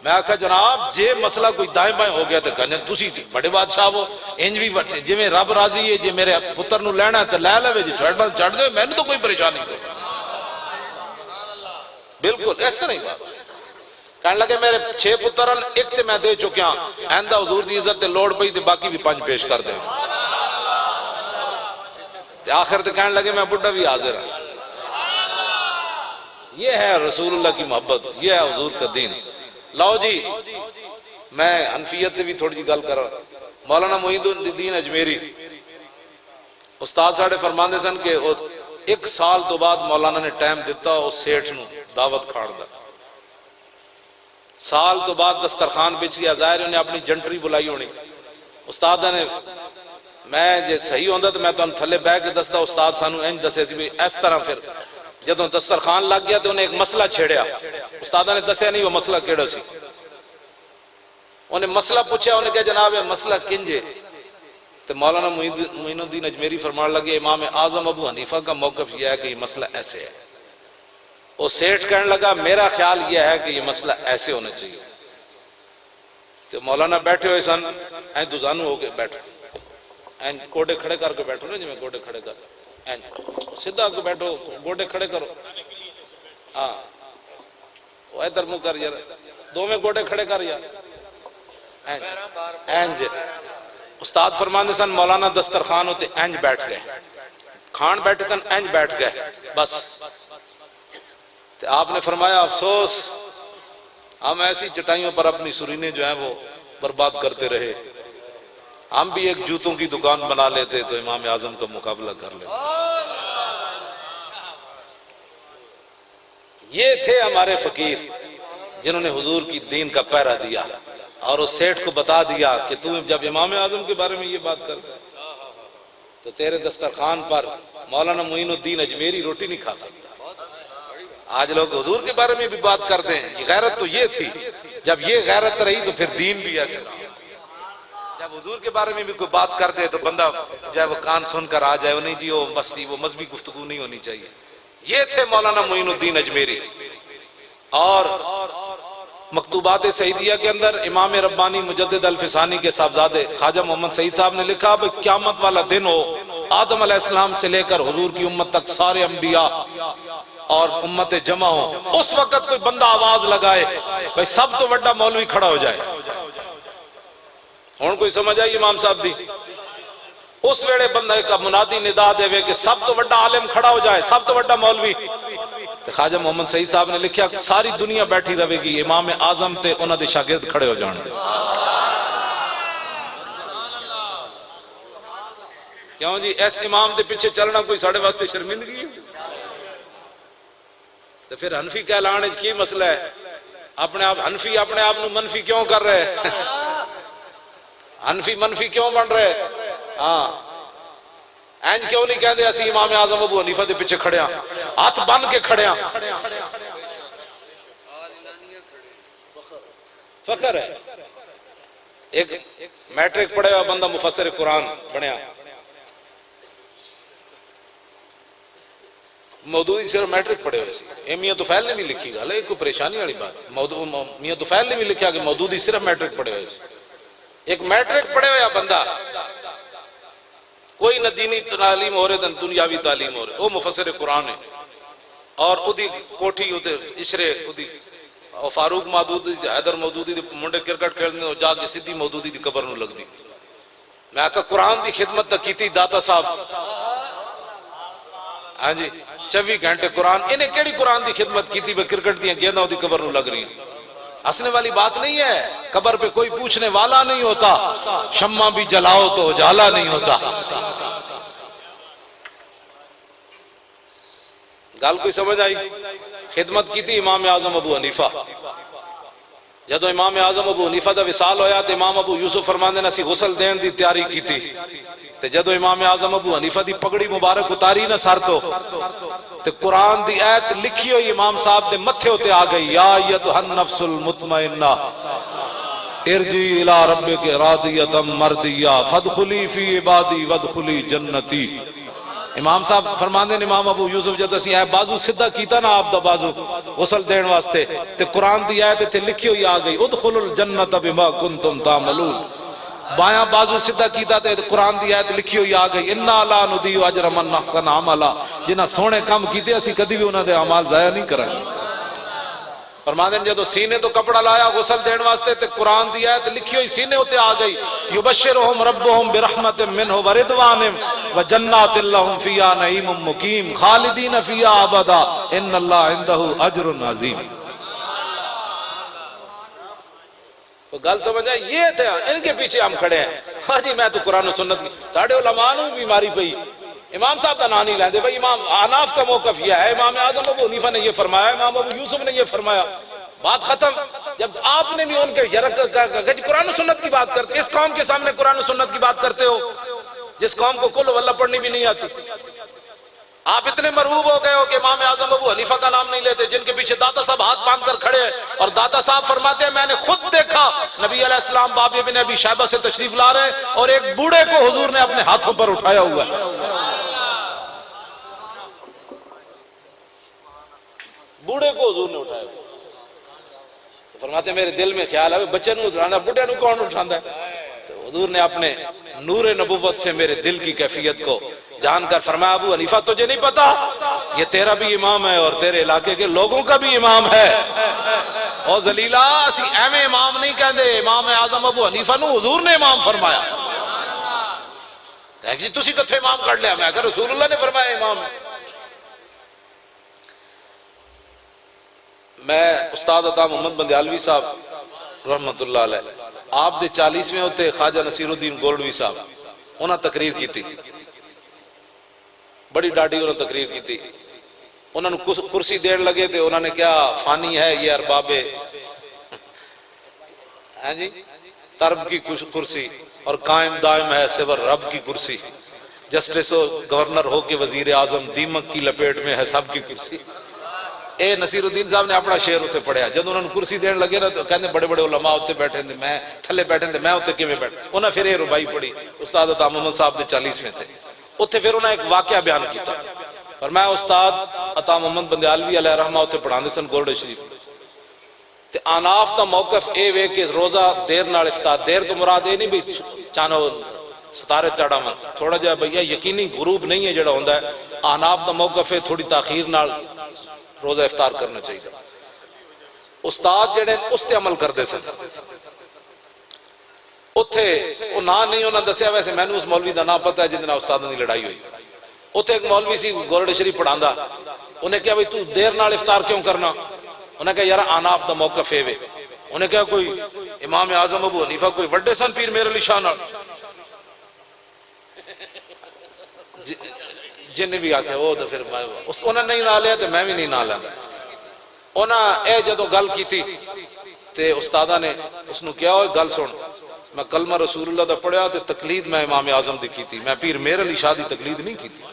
میں آکھا جناب جے مسئلہ کوئی دائیں بائیں ہو گیا تے کہنے تسی بڑے بادشاہ ہو انج بھی وٹے جویں رب راضی ہے جے میرے پتر نوں لینا ہے تے لے لے جے چھڑ دے مینوں تو کوئی پریشانی نہیں بالکل ایسا نہیں بات کہنے لگے میرے 6 پترن ایک تے میں دے چکیا آئندہ حضور دی عزت تے لوڑ پئی تے باقی بھی 5 پیش کر دیں تے آخر تے کہنے لگے میں بڑھا بھی حاضر ہوں یہ ہے رسول اللہ کی محبت یہ ہے حضور کا دین لاؤ جی میں انفیت تے بھی تھوڑی جی گل کر رہا مولانا معید الدین اجمیری استاد ساڑھے فرماندے سن کہ 1 سال تو بعد مولانا نے ٹائم دیتا اس سیٹھ نو دعوت کھاڑ دا سال تو بعد دسترخوان بچ گیا ظاہر انہیں اپنی جنٹری بلائی ہونی استاد نے میں جے صحیح ہوندا تو میں تو تھلے بیٹھ کے دستا استاد سانو انج دسے سی بھی اس طرح پھر جدوں دسترخوان لگ گیا تو انہیں ایک مسئلہ چھیڑیا استاد نے دسیا نہیں وہ مسئلہ کیڑا سی انہیں مسئلہ پوچھا انہیں کہا جناب یہ مسئلہ کنجے تو مولانا معین الدین اجمیری فرمان لگے امام اعظم ابو حنیفہ کا موقف یہ ہے کہ یہ مسئلہ ایسے ہے وہ سیٹھ کہنے لگا میرا خیال یہ ہے کہ یہ مسئلہ ایسے ہونا چاہیے تو مولانا بیٹھے ہوئے سن این دوزانو ہو کے بیٹھو این گوڑے کھڑے کر کے بیٹھو نا جی میں گوڑے کھڑے کر این سدھا کو بیٹھو گوڑے کھڑے کرو ہاں وہ ادھر منہ کر یار دو میں گوڑے کھڑے کر یار این جے استاد فرماندے سن مولانا دسترخوان ہوتے اینج بیٹھ گئے کھان بیٹھے سن اینج بیٹھ گئے بس آپ نے فرمایا افسوس ہم ایسی چٹائیوں پر اپنی سرینے جو ہیں وہ برباد کرتے رہے ہم بھی ایک جوتوں کی دکان بنا لیتے تو امام اعظم کا مقابلہ کر لیتے یہ تھے ہمارے فقیر جنہوں نے حضور کی دین کا پہرا دیا اور اس سیٹھ کو بتا دیا کہ تم جب امام اعظم کے بارے میں یہ بات کرتا ہے تو تیرے دسترخوان پر مولانا معین الدین اجمیری روٹی نہیں کھا سکتا آج لوگ حضور کے بارے میں بھی بات کرتے ہیں یہ غیرت تو یہ تھی جب یہ غیرت رہی تو پھر دین بھی ایسے رہا جب حضور کے بارے میں بھی کوئی بات کرتے تو بندہ جائے وہ کان سن کر آ جائے وہ نہیں جی وہ مذہبی گفتگو نہیں ہونی چاہیے یہ تھے مولانا معین الدین اجمیری اور مکتوبات سعیدیہ کے اندر امام ربانی مجدد الفسانی کے صاحبزادے خواجہ محمد سعید صاحب نے لکھا کہ قیامت والا دن ہو آدم علیہ السلام سے لے کر حضور کی امت تک سارے انبیاء اور امت جمع ہو اس وقت کوئی بندہ آواز لگائے بھئی سب تو بڑا مولوی کھڑا ہو جائے اور کوئی سمجھ آئی امام صاحب دی اس ویڑے بندہ کا منادی ندا دے وے کہ سب تو بڑا عالم کھڑا ہو جائے سب تو بڑا مولوی تے خواجہ محمد سعید صاحب نے لکھیا ساری دنیا بیٹھی رہے گی امام اعظم تے انہاں دے شاگرد کھڑے ہو جان. کیوں جی اس امام دے پیچھے چلنا کوئی ساڑھے واسطے شرمندگی ہے؟ تو پھر حنفی کہلانے کی مسئلہ ہے؟ اپنے آپ حنفی اپنے آپ نو منفی کیوں کر رہے حنفی منفی کیوں بن رہے؟ ہاں اینج کیوں نہیں کہندے اسی امام اعظم ابو حنیفہ دے پیچھے کھڑے ہاں ہاتھ بن کے کھڑے ہاں؟ فخر ہے. ایک میٹرک پڑھے ہوا بندہ مفسر قرآن بنیا، مودودی صرف میٹرک پڑھے ہوئے سی. اے میاں طفیل نے بھی لکھی گا، کوئی پریشانی والی بات. میاں طفیل نے بھی لکھا کہ مودودی صرف میٹرک پڑھے ہوئے سی. ایک میٹرک پڑھے ہوا بندہ، کوئی نہ دینی تعلیم ہو رہے نہ دنیاوی تعلیم ہو رہے، وہ مفسر قرآن ہے. اور ادھی کوٹھی ادھر اشرے ادھی فاروق مودودی حیدر مودودی منڈے کرکٹ کھیلنے جا کے سیدھی مودودی دی قبر نو لگ دی. میں آکا قرآن دی خدمت تک کیتی داتا صاحب. ہاں جی 24 گھنٹے قرآن. انہیں کیڑی قرآن دی خدمت کیتی بے کرکٹ دیاں گینداں دی قبر نو لگ رہی. ہنسنے والی بات نہیں ہے. قبر پہ کوئی پوچھنے والا نہیں ہوتا. شمع بھی جلاؤ تو اجالا نہیں ہوتا. گال کوئی سمجھ آئی؟ خدمت کی تھی امام اعظم ابو حنیفہ. جدو امام اعظم ابو حنیفہ دا وصال ہویا تو امام ابو یوسف فرماندے نے اسی غسل دین دی تیاری کی تھی. تے جدو امام اعظم ابو حنیفہ دی پگڑی مبارک اتاری نہ سر تو تے قرآن دی آیت لکھی ہوئی امام صاحب دے متھے ہوتے آ گئی، یا ایتھا النفس المطمئنہ ارجعی الی ربک راضیۃ مرضیہ فادخلی فی عبادی وادخلی جنتی. امام صاحب فرماندے نے امام ابو یوسف جد اسی اے بازو سدھا کیتا نا آپ دا بازو غسل دین واسطے تے قرآن دی آیت تے لکھی ہوئی آ گئی ادخلوا الجنت بما کنتم تعملون. بایاں بازو سدھا کیتا تے قرآن دی آیت لکھی ہوئی آ گئی انا لا نضیع اجر من احسن عملا. جنہاں سونے کام کیتے اسی کدی بھی انہاں دے اعمال ضائع نہیں کریں. فرماندے نے جدو سینے تو کپڑا لایا غسل دین واسطے تے قرآن دی آیت لکھی ہوئی سینے ہوتے آ گئی یبشرہم ربہم برحمت منہ ورضوان وجنات لہم فیہا نعیم مقیم خالدین فیہا ابدا ان اللہ عندہ اجر عظیم. تو گل سمجھ آئے یہ تھے ان کے پیچھے ہم کھڑے ہیں. ہاں جی میں تو قرآن و سنت کی ساڑھے علماء نو بیماری پئی امام صاحب کا نام نہیں لیندے بھائی امام احناف کا موقف یہ ہے امام اعظم ابو حنیفہ نے یہ فرمایا امام ابو یوسف نے یہ فرمایا. بات ختم. جب آپ نے بھی ان کے قرآن و سنت کی بات کرتے اس قوم کے سامنے قرآن و سنت کی بات کرتے ہو جس قوم کو کل واللہ پڑھنی بھی نہیں آتی. آپ اتنے مرعوب ہو گئے ہو کہ امام اعظم ابو حنیفہ کا نام نہیں لیتے جن کے پیچھے داتا صاحب ہاتھ باندھ کر کھڑے ہیں. اور داتا صاحب فرماتے ہیں میں نے خود دیکھا نبی علیہ السلام باب ابن ابی شیبہ سے تشریف لا رہے ہیں اور ایک بوڑھے کو حضور نے اپنے ہاتھوں پر اٹھایا ہوا ہے. بوڑھے کو حضور نے اٹھایا ہوا. فرماتے ہیں میرے دل میں خیال ہے بچے نو اٹھانا بوڑھے نو کون اٹھاندہ ہے؟ تو حضور نے اپنے نور نبوت سے میرے دل کی کیفیت کو جان کر فرمایا ابو حنیفہ تجھے نہیں پتا یہ تیرا بھی امام ہے اور تیرے علاقے کے لوگوں کا بھی امام ہے. اور ذلیلہ اسی ایم امام نہیں کہندے امام اعظم ابو حنیفہ نو حضور نے امام فرمایا. جی تسی کتھے امام کر لیا؟ میں اگر رسول اللہ نے فرمایا امام ہے. میں استاد عطا محمد بندیالوی صاحب رحمت اللہ علیہ آپ دے 40ویں ہوتے خواجہ نصیر الدین گولڈوی صاحب انہاں تقریر کی تھی بڑی ڈاڈی انہوں نے تقریر کی تھی. انہوں نے کرسی دین لگے تھے انہوں نے کیا فانی ہے یہ ارباب ہیں جی ترب کی کرسی اور قائم دائم ہے سور رب کی کرسی جسٹس و گورنر ہو کے وزیر اعظم دیمک کی لپیٹ میں ہے سب کی کرسی. اے نصیر الدین صاحب نے اپنا شعر ہوتے پڑھیا جب انہوں نے کرسی دین لگے نا تو کہنے بڑے بڑے علماء ہوتے بیٹھے تھے میں تھلے بیٹھے تھے میں ہوتے کیویں بیٹھے. انہوں نے پھر یہ ربائی پڑھی استاد عطا محمد صاحب دے 40ویں تھے. اتھے پھر انہوں نے ایک واقعہ بیان کیتا اور میں استاد عطا محمد بندیالوی علیہ رحمہ اتھے پڑھاندے سن گولڈ شریف تے آناف دا موقف اے وے کہ روزہ دیر نال افطار. دیر تو مراد اے نہیں بھی چانو ستارے چڑھا من تھوڑا جہا بھیا یقینی غروب نہیں ہے جڑا ہوندا ہے. آناف دا موقف ہے تھوڑی تاخیر نال روزہ افطار کرنا چاہیے. استاد جڑے اس تے عمل کردے سن اتھے وہ نا نہیں انہوں نے دسیا ویسے میں نے اس مولوی دا نام پتہ ہے جن دن استادوں دی لڑائی ہوئی اتنے ایک مولوی سی گورڑ شریف پڑھاندا، انہیں کہا بھئی تو دیر نال افطار کیوں کرنا؟ انہیں کہا یار آناف دا موقف ہے وے۔ انہیں کہا کوئی امام اعظم ابو حنیفہ کوئی وڈے سن پیر میرے علی شاہ نال؟ جن بھی آکھے وہ تو پھر انہیں نہیں نہ لیا تو میں بھی نہیں نہ لیا۔ انہیں اے جدو گل کی تھی تے استادہ نے اس نے کیا ہوئے گل سن، میں کلمہ رسول اللہ دا پڑھیا تے تقلید میں امام اعظم دی کی تھی، میں پیر میرے علی شاہ دی تقلید نہیں کی تھی،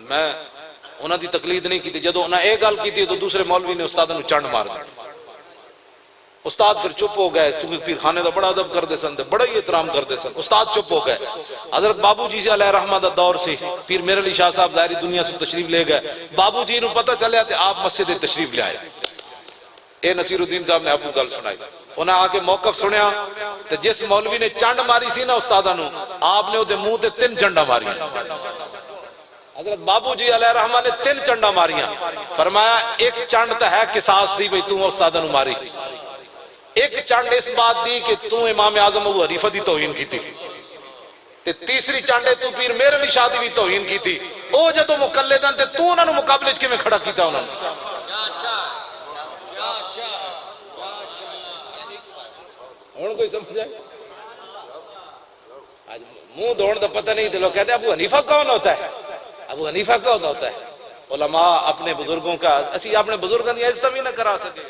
میں انہاں دی تقلید نہیں کی تھی۔ جدو انہاں اے گل کی تھی تو دوسرے مولوی نے استادہ نو چنڈ مار دی۔ استاد پھر چپ ہو گئے، کیونکہ پیر خانے دا بڑا ادب کردے سن، بڑا ہی احترام کردے سن، استاد چپ ہو گئے۔ حضرت بابو جی سے علیہ رحمہ دا دور سی، پیر میرے علی شاہ صاحب ظاہری دنیا سے تشریف لے گئے، بابو جی نو پتہ چلیا تے آپ مسجد تشریف لے آئے۔ اے نصیر الدین صاحب نے آپ کو گل سنائی، انہیں آ کے موقف سنیا تے جس مولوی نے چنڈ ماری سی نا استادہ نو، آپ نے وہ منہ تے 3 چنڈا ماری۔ حضرت بابو جی علیہ رحمہ نے 3 چنڈا ماریاں، فرمایا ایک چنڈ تو ہے قصاص دی بھئی تو استادہ نو ماری، ایک چنڈ اس بات دی کہ تو امام اعظم ابو حنیفہ دی توہین کی تھی، تے تیسری چنڈ تو پیر میرے علی شاہ دی بھی توہین کی تھی۔ او جدو مقلدن تے تو انہاں نو مقابلے وچ کیویں کھڑا کیتا انہاں نے؟ ہن کوئی سمجھ آئے؟ آج منہ دوڑ دا پتہ نہیں، لوگ کہتے ہیں ابو حنیفہ کون ہوتا ہے؟ ابو حنیفہ کون ہوتا ہے؟ علماء اپنے بزرگوں کا، اسی اپنے بزرگوں کی عزت بھی نہ کرا سکے،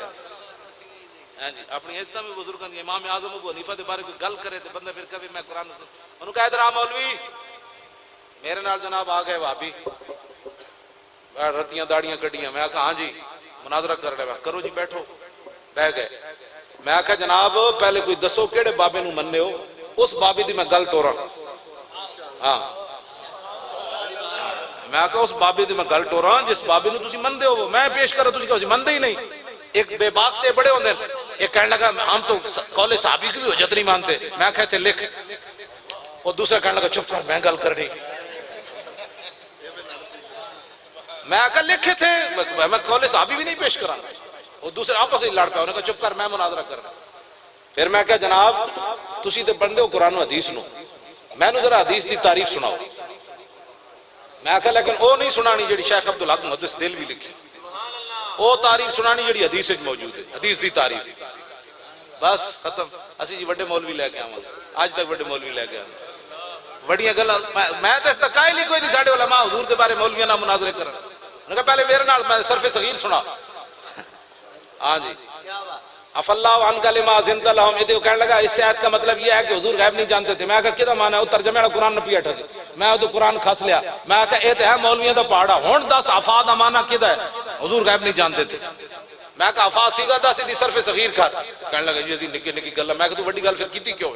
ہاں جی اپنی عزت بھی بزرگوں کی۔ امام اعظم ابو حنیفہ دے بارے کوئی گل کرے تے بندہ پھر کبھی میں قرآن انہوں کہا ادھر آ مولوی میرے نال جناب آ گئے وہابی، رتیاں داڑیاں کڈیاں، میں کہا ہاں جی مناظرہ کر رہے ہیں، کرو جی بیٹھو، بہ گئے۔ میں کہا جناب پہلے کوئی دسو کیڑے بابے نو مننے ہو، اس بابے دی میں گل ٹوراں، ہاں میں کہا اس بابے دی میں گل ٹوراں جس بابے نو تسی مندے ہو، میں پیش کرا تسی کہو مندے ہی نہیں۔ ایک بے باک تے بڑے ہوندے، ایک کہنے لگا ہم تو قول صحابی کی بھی حجت نہیں مانتے، میں کہتے لکھ، اور دوسرا کہنے لگا چپ کر میں گل کرنی، میں کہا لکھے تھے میں قول صحابی بھی نہیں پیش کرا، اور دوسرے آپس ہی لڑ پیا، انہوں نے کہا چپ کر میں مناظرہ کرنا۔ پھر میں کہا جناب تسی تے بندے ہو قرآن و حدیث نو، میں نو ذرا حدیث دی تعریف سناؤ۔ میں کہا لیکن او نہیں سنانی جڑی شیخ عبدالحق محدث دہلوی لکھی، او تعریف سنانی جڑی حدیث وچ موجود ہے، حدیث دی تعریف۔ بس ختم، اسی جی وڈے مولوی لے کے آواں، آج تک وڈے مولوی لے کے آواں، وڈیاں گلاں میں تے اس دا قائل ہی کوئی نہیں، ساڈے علماء حضور دے بارے مولویاں نال مناظرے کرن۔ انہوں نے کہا پہلے میرے نال میں صرف صغیر سنا، ہاں جی عف اللہ عنک لما اذنت لهم، ادھر کہنے لگا اس آیت کا مطلب یہ ہے کہ حضور غیب نہیں جانتے تھے۔ میں کہا کدا مانا ہے، وہ ترجمے والا قرآن نہ پیٹھا سی، میں وہ قرآن کھس لیا، میں کہا اے تے ہے مولویاں دا پہاڑا، ہن دس عفا دا مانا کدا ہے، حضور غیب نہیں جانتے تھے۔ میں کہا عفا سیگا دس دی صرف صغیر کر، کہنے لگا یہ اسی نکی نکی گلاں، میں کہا تو بڑی گل پھر کیتی کیوں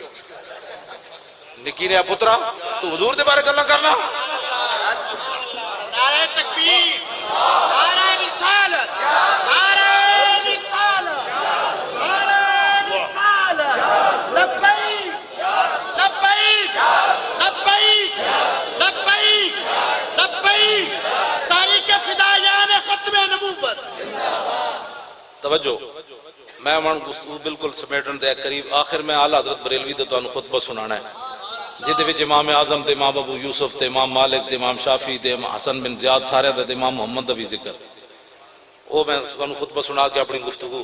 نکی نے پترا تو حضور دے بارے گلاں کرنا۔ نعرہ تکبیر، نعرہ رسالت، نعرہ رسالت، نعرہ رسالت، لبیک لبیک لبیک لبیک لبیک، تاریخ فدایان ختم نبوت۔ توجہ، میں گفتگو بالکل سمیٹن دے قریب آخر میں اعلیٰ حضرت بریلوی دے تانوں خطبہ سنانا ہے، جہدے وچ امام اعظم تے امام ابو یوسف تے امام مالک تے امام شافعی تے حسن بن زیاد سارے تے امام محمد دا بھی ذکر، وہ میں تانوں خطبہ سنا کے اپنی گفتگو۔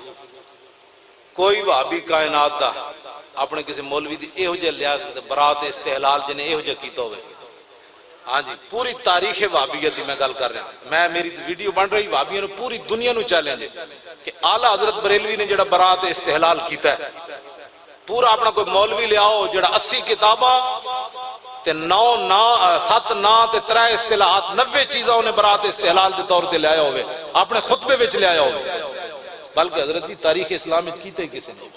کوئی وہابی کائنات دا اپنے کسی مولوی دی ایہو جہ لیا برات استحلال جنہیں ایہو جہ کیتا ہوئے، ہاں جی پوری تاریخ وہابیت دی میں گل کر رہا ہوں، میں میری ویڈیو بن رہی وہابیوں نے پوری دنیا نو چیلنج ہے کہ اعلیٰ حضرت بریلوی نے جڑا برات استحلال کیتا ہے، پورا اپنا کوئی مولوی لے آؤ جڑا 80 کتاباں تے 7 نا تے 3 اصطلاحات 90 چیزاں انہیں برات استحلال دے طور تے لے آیا ہوئے، اپنے خطبے وچ لے آیا ہوئے، بلکہ حضرت دی تاریخ اسلام وچ کیتا ہی کسی نے،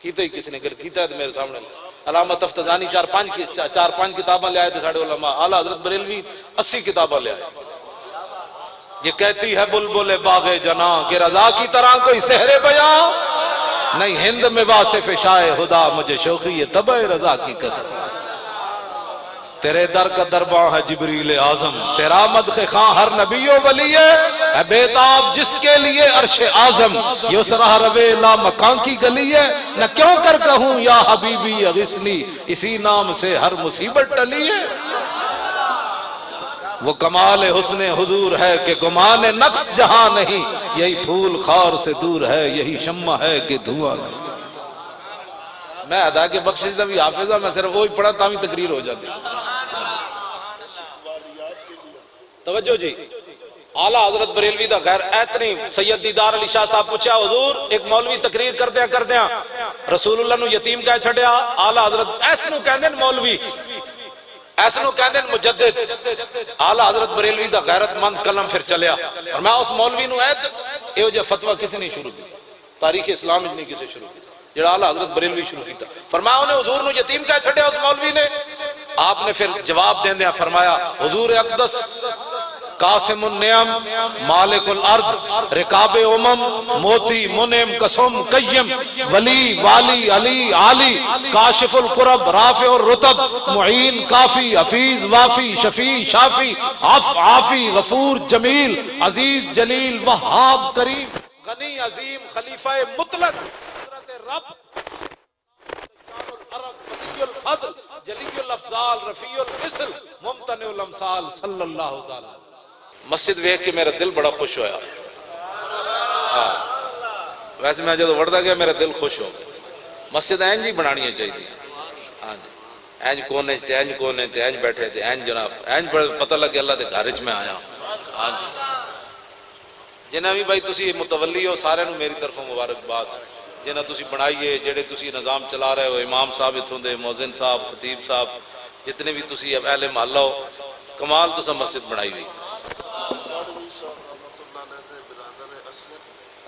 کیتا ہی کسی نے کیتا ہے تو میرے سامنے علامہ تفتزانی 4-5 کتاباں لے آئے تھے ساڑھے علماء، اعلیٰ حضرت بریلوی 80 کتاباں لے آئے۔ یہ کہتی ہے بلبل باغ جناں کہ رضا کی طرح کوئی سحر بیاں نہیں، ہند میں واصف شاہ خدا مجھے شوقی یہ طبع رضا کی قسم۔ تیرے در کا درباں ہے جبریل اعظم، تیرا مدح خاں ہر نبی و ولی ہے، اے بیتاب جس کے لیے عرش اعظم، یہ اس راہ روے لا مکان کی گلی ہے، نہ کیوں کر کہوں یا حبیبی اغثنی، اسی نام سے ہر مصیبت ٹلی ہے۔ وہ کمال حسن حضور ہے کہ گمان نقص جہاں نہیں، یہی پھول خار سے دور ہے، یہی شمع ہے کہ دھواں نہیں۔ میں ادا کے بخشش دا بھی حافظ ہوں، میں صرف وہی پڑھا تاہمی تقریر ہو جاتی۔ توجہ جی، اعلیٰ حضرت بریلوی دا غیر ایتنی سید دیدار علی شاہ صاحب پوچھا حضور ایک مولوی تقریر کردیاں رسول اللہ نو یتیم کہہ چھڑیا، اعلیٰ حضرت ایسنو کہندے مولوی، ایسنو کہندے مجدد، اعلیٰ حضرت بریلوی دا غیرت مند قلم پھر چلیا، اور میں اس مولوی نو ایو جا فتوہ کسی نہیں شروع کی، تاریخ اسلام نہیں کسی شروع کی، جڑا اعلیٰ حضرت بریلوی شروع کی تھا۔ فرمایا انہیں حضور نو یتیم کہہ چھڑیا اس مولوی نے، آپ نے پھر جواب دیندیا فرمایا حضور اقدس قاسم النعم مالک الارض رکاب امم موتی منعم قسم قیم ولی والی علی عالی کاشف القرب رافع الرتب معین کافی حفیظ وافی شفیع شافی عافی غفور جمیل عزیز جلیل وہاب کریم غنی عظیم خلیفہ مطلق حضرت رب ولی الفضل جلی الافضال رفیع المثل ممتنع الامثال صلی اللہ تعالی۔ مسجد ویکھ کے میرا دل بڑا خوش ہویا، ویسے میں جب وڑتا گیا میرا دل خوش ہو گیا۔ مسجد اینج ہی بنانی چاہیے، ہاں جی، اینج کونے تھے، اینج کونے تھے، اینج بیٹھے تھے، اینج جناب اینج پتہ لگے اللہ دے گھرج میں آیا، ہاں جی۔ جنہیں بھی بھائی تسی متولی ہو سارے نو میری طرف مبارکباد، جنہیں تسی بنائیے، جڑے تسی نظام چلا رہے ہو، امام صاحب اتھوں دے، مؤذن صاحب، خطیب صاحب، جتنے بھی تسی اہل محلہ ہو، کمال تسا مسجد بنائی ہوئی۔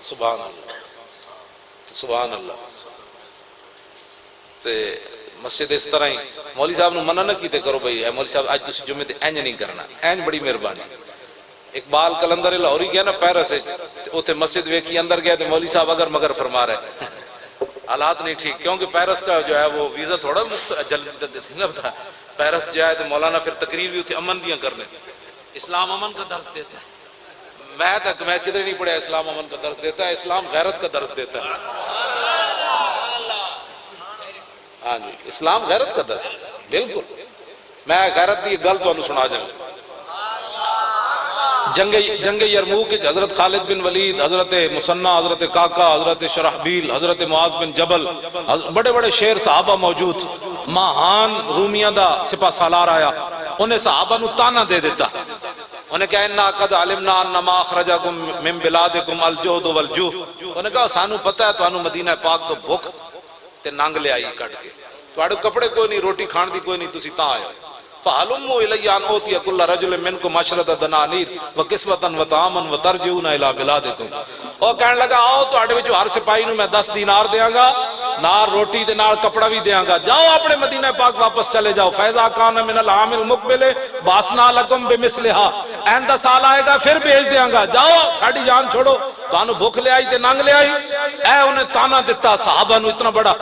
سبحان اللہ سبحان اللہ۔ تے مسجد اس طرح ہی مولوی صاحب نو منع نہ کیتے کرو بھئی اے مولوی صاحب آج تسی جمعے تے اینج نہیں کرنا، اینج بڑی مہربانی۔ اقبال کلندر لاہوری گیا نا پیرس اوتھے مسجد ویکھی اندر گیا تے مولوی صاحب اگر مگر فرما رہے حالات نہیں ٹھیک، کیونکہ پیرس کا جو ہے وہ ویزا تھوڑا جلدی لگتا ہے۔ پیرس جائے تو مولانا پھر تقریر بھی اتنے امن دیاں کرنے، اسلام امن کا درس دیتا ہے۔ میں کدھر نہیں پڑھا اسلام امن کا درس دیتا ہے، اسلام غیرت کا درس دیتا ہے۔ ہاں جی، اسلام غیرت کا درس، بالکل۔ میں غیرت دی گل تو انہوں سنا جائیں۔ جنگ یرموک حضرت خالد بن ولید، حضرت مسنہ، حضرت کاکا، حضرت شرحبیل، حضرت معاذ بن جبل، بڑے بڑے شیر صحابہ موجود۔ ماہان رومیہ دا سپہ سالار آیا، انہیں صحابہ نو تانا دے دیتا، انہیں کہا اِنَّا قَدْ عَلِمْنَا أَنَّمَا أَخْرَجَكُم مِّن بِلَادِكُمْ الْجُهْدُ وَالْجُوعُ۔ انہیں کہا سانو پتہ ہے تو انہوں مدینہ پاک تو بھوک تے ننگ لے آئی کٹ کے، تو اڑے کپڑے کوئی نہیں، روٹی کھان دی کوئی نہیں، تسی تاں آئے فَحَلُمُّ إِلَيَّ أَنْ أُوتِيَ كُلَّ رَجُلٍ مِّنْكُمْ عَشْرَةَ دَنَانِيرَ وَكِسْوَةً وَطَعَامًا وَتَرْجِعُونَ إِلَىٰ بِلَادِكُمْ۔ اور کہنے لگا آؤ تو اڑے وچوں ہر سپاہی نوں میں 10 دینار دیاں گا، نال روٹی دے نال کپڑا بھی دیاں گا، جاؤ اپنے مدینہ پاک واپس چلے جاؤ۔ فَإِذَا كَانَ مِنَ الْعَامِ الْمُقْبِلِ بَعَثْنَا لَكُمْ بِمِثْلِهَا، آئندہ سال آئے گا پھر بھیج دیاں گا، جاؤ ساڑی جان چھوڑو، تو انہوں بھوک لے آئی تے ننگ لے آئی۔ اے انہیں تانا دیتا صحابہ نو اتنا بڑا۔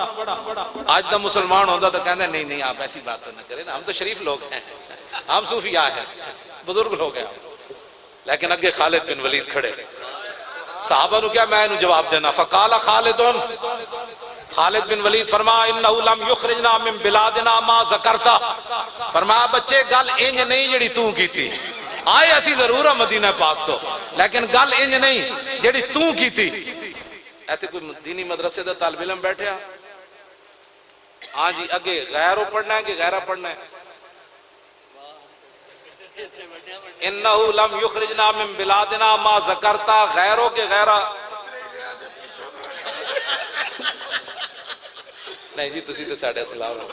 آج دا مسلمان ہوندہ تو کہندہ نہیں آپ ایسی بات تو نہ کریں، ہم تو شریف لوگ ہیں، ہم صوفیاء ہیں، بزرگ لوگ ہیں۔ لیکن اگے خالد بن ولید کھڑے، صحابہ نو کیا میں انہوں جواب دینا، فقال خالدون، خالد بن ولید فرمایا انہو لم یخرجنا من بلادنا ما ذکرتا، فرمایا بچے گل انج نہیں جڑی تو کی تھی، آئے اسی ضرور ہے مدینہ پاک تو، لیکن گل انج نہیں جڑی تو کی تھی۔ ایتے کوئی دینی مدرسے دا طالب علم بیٹھے ہیں، ہاں جی اگے غیروں پڑھنا ہے کہ غیرہ پڑھنا ہے؟ انہو لم یخرجنا من بلادنا ما ذکرتا، غیروں کے غیرہ نہیں جی تسی تو ساڑھے سلام ہو۔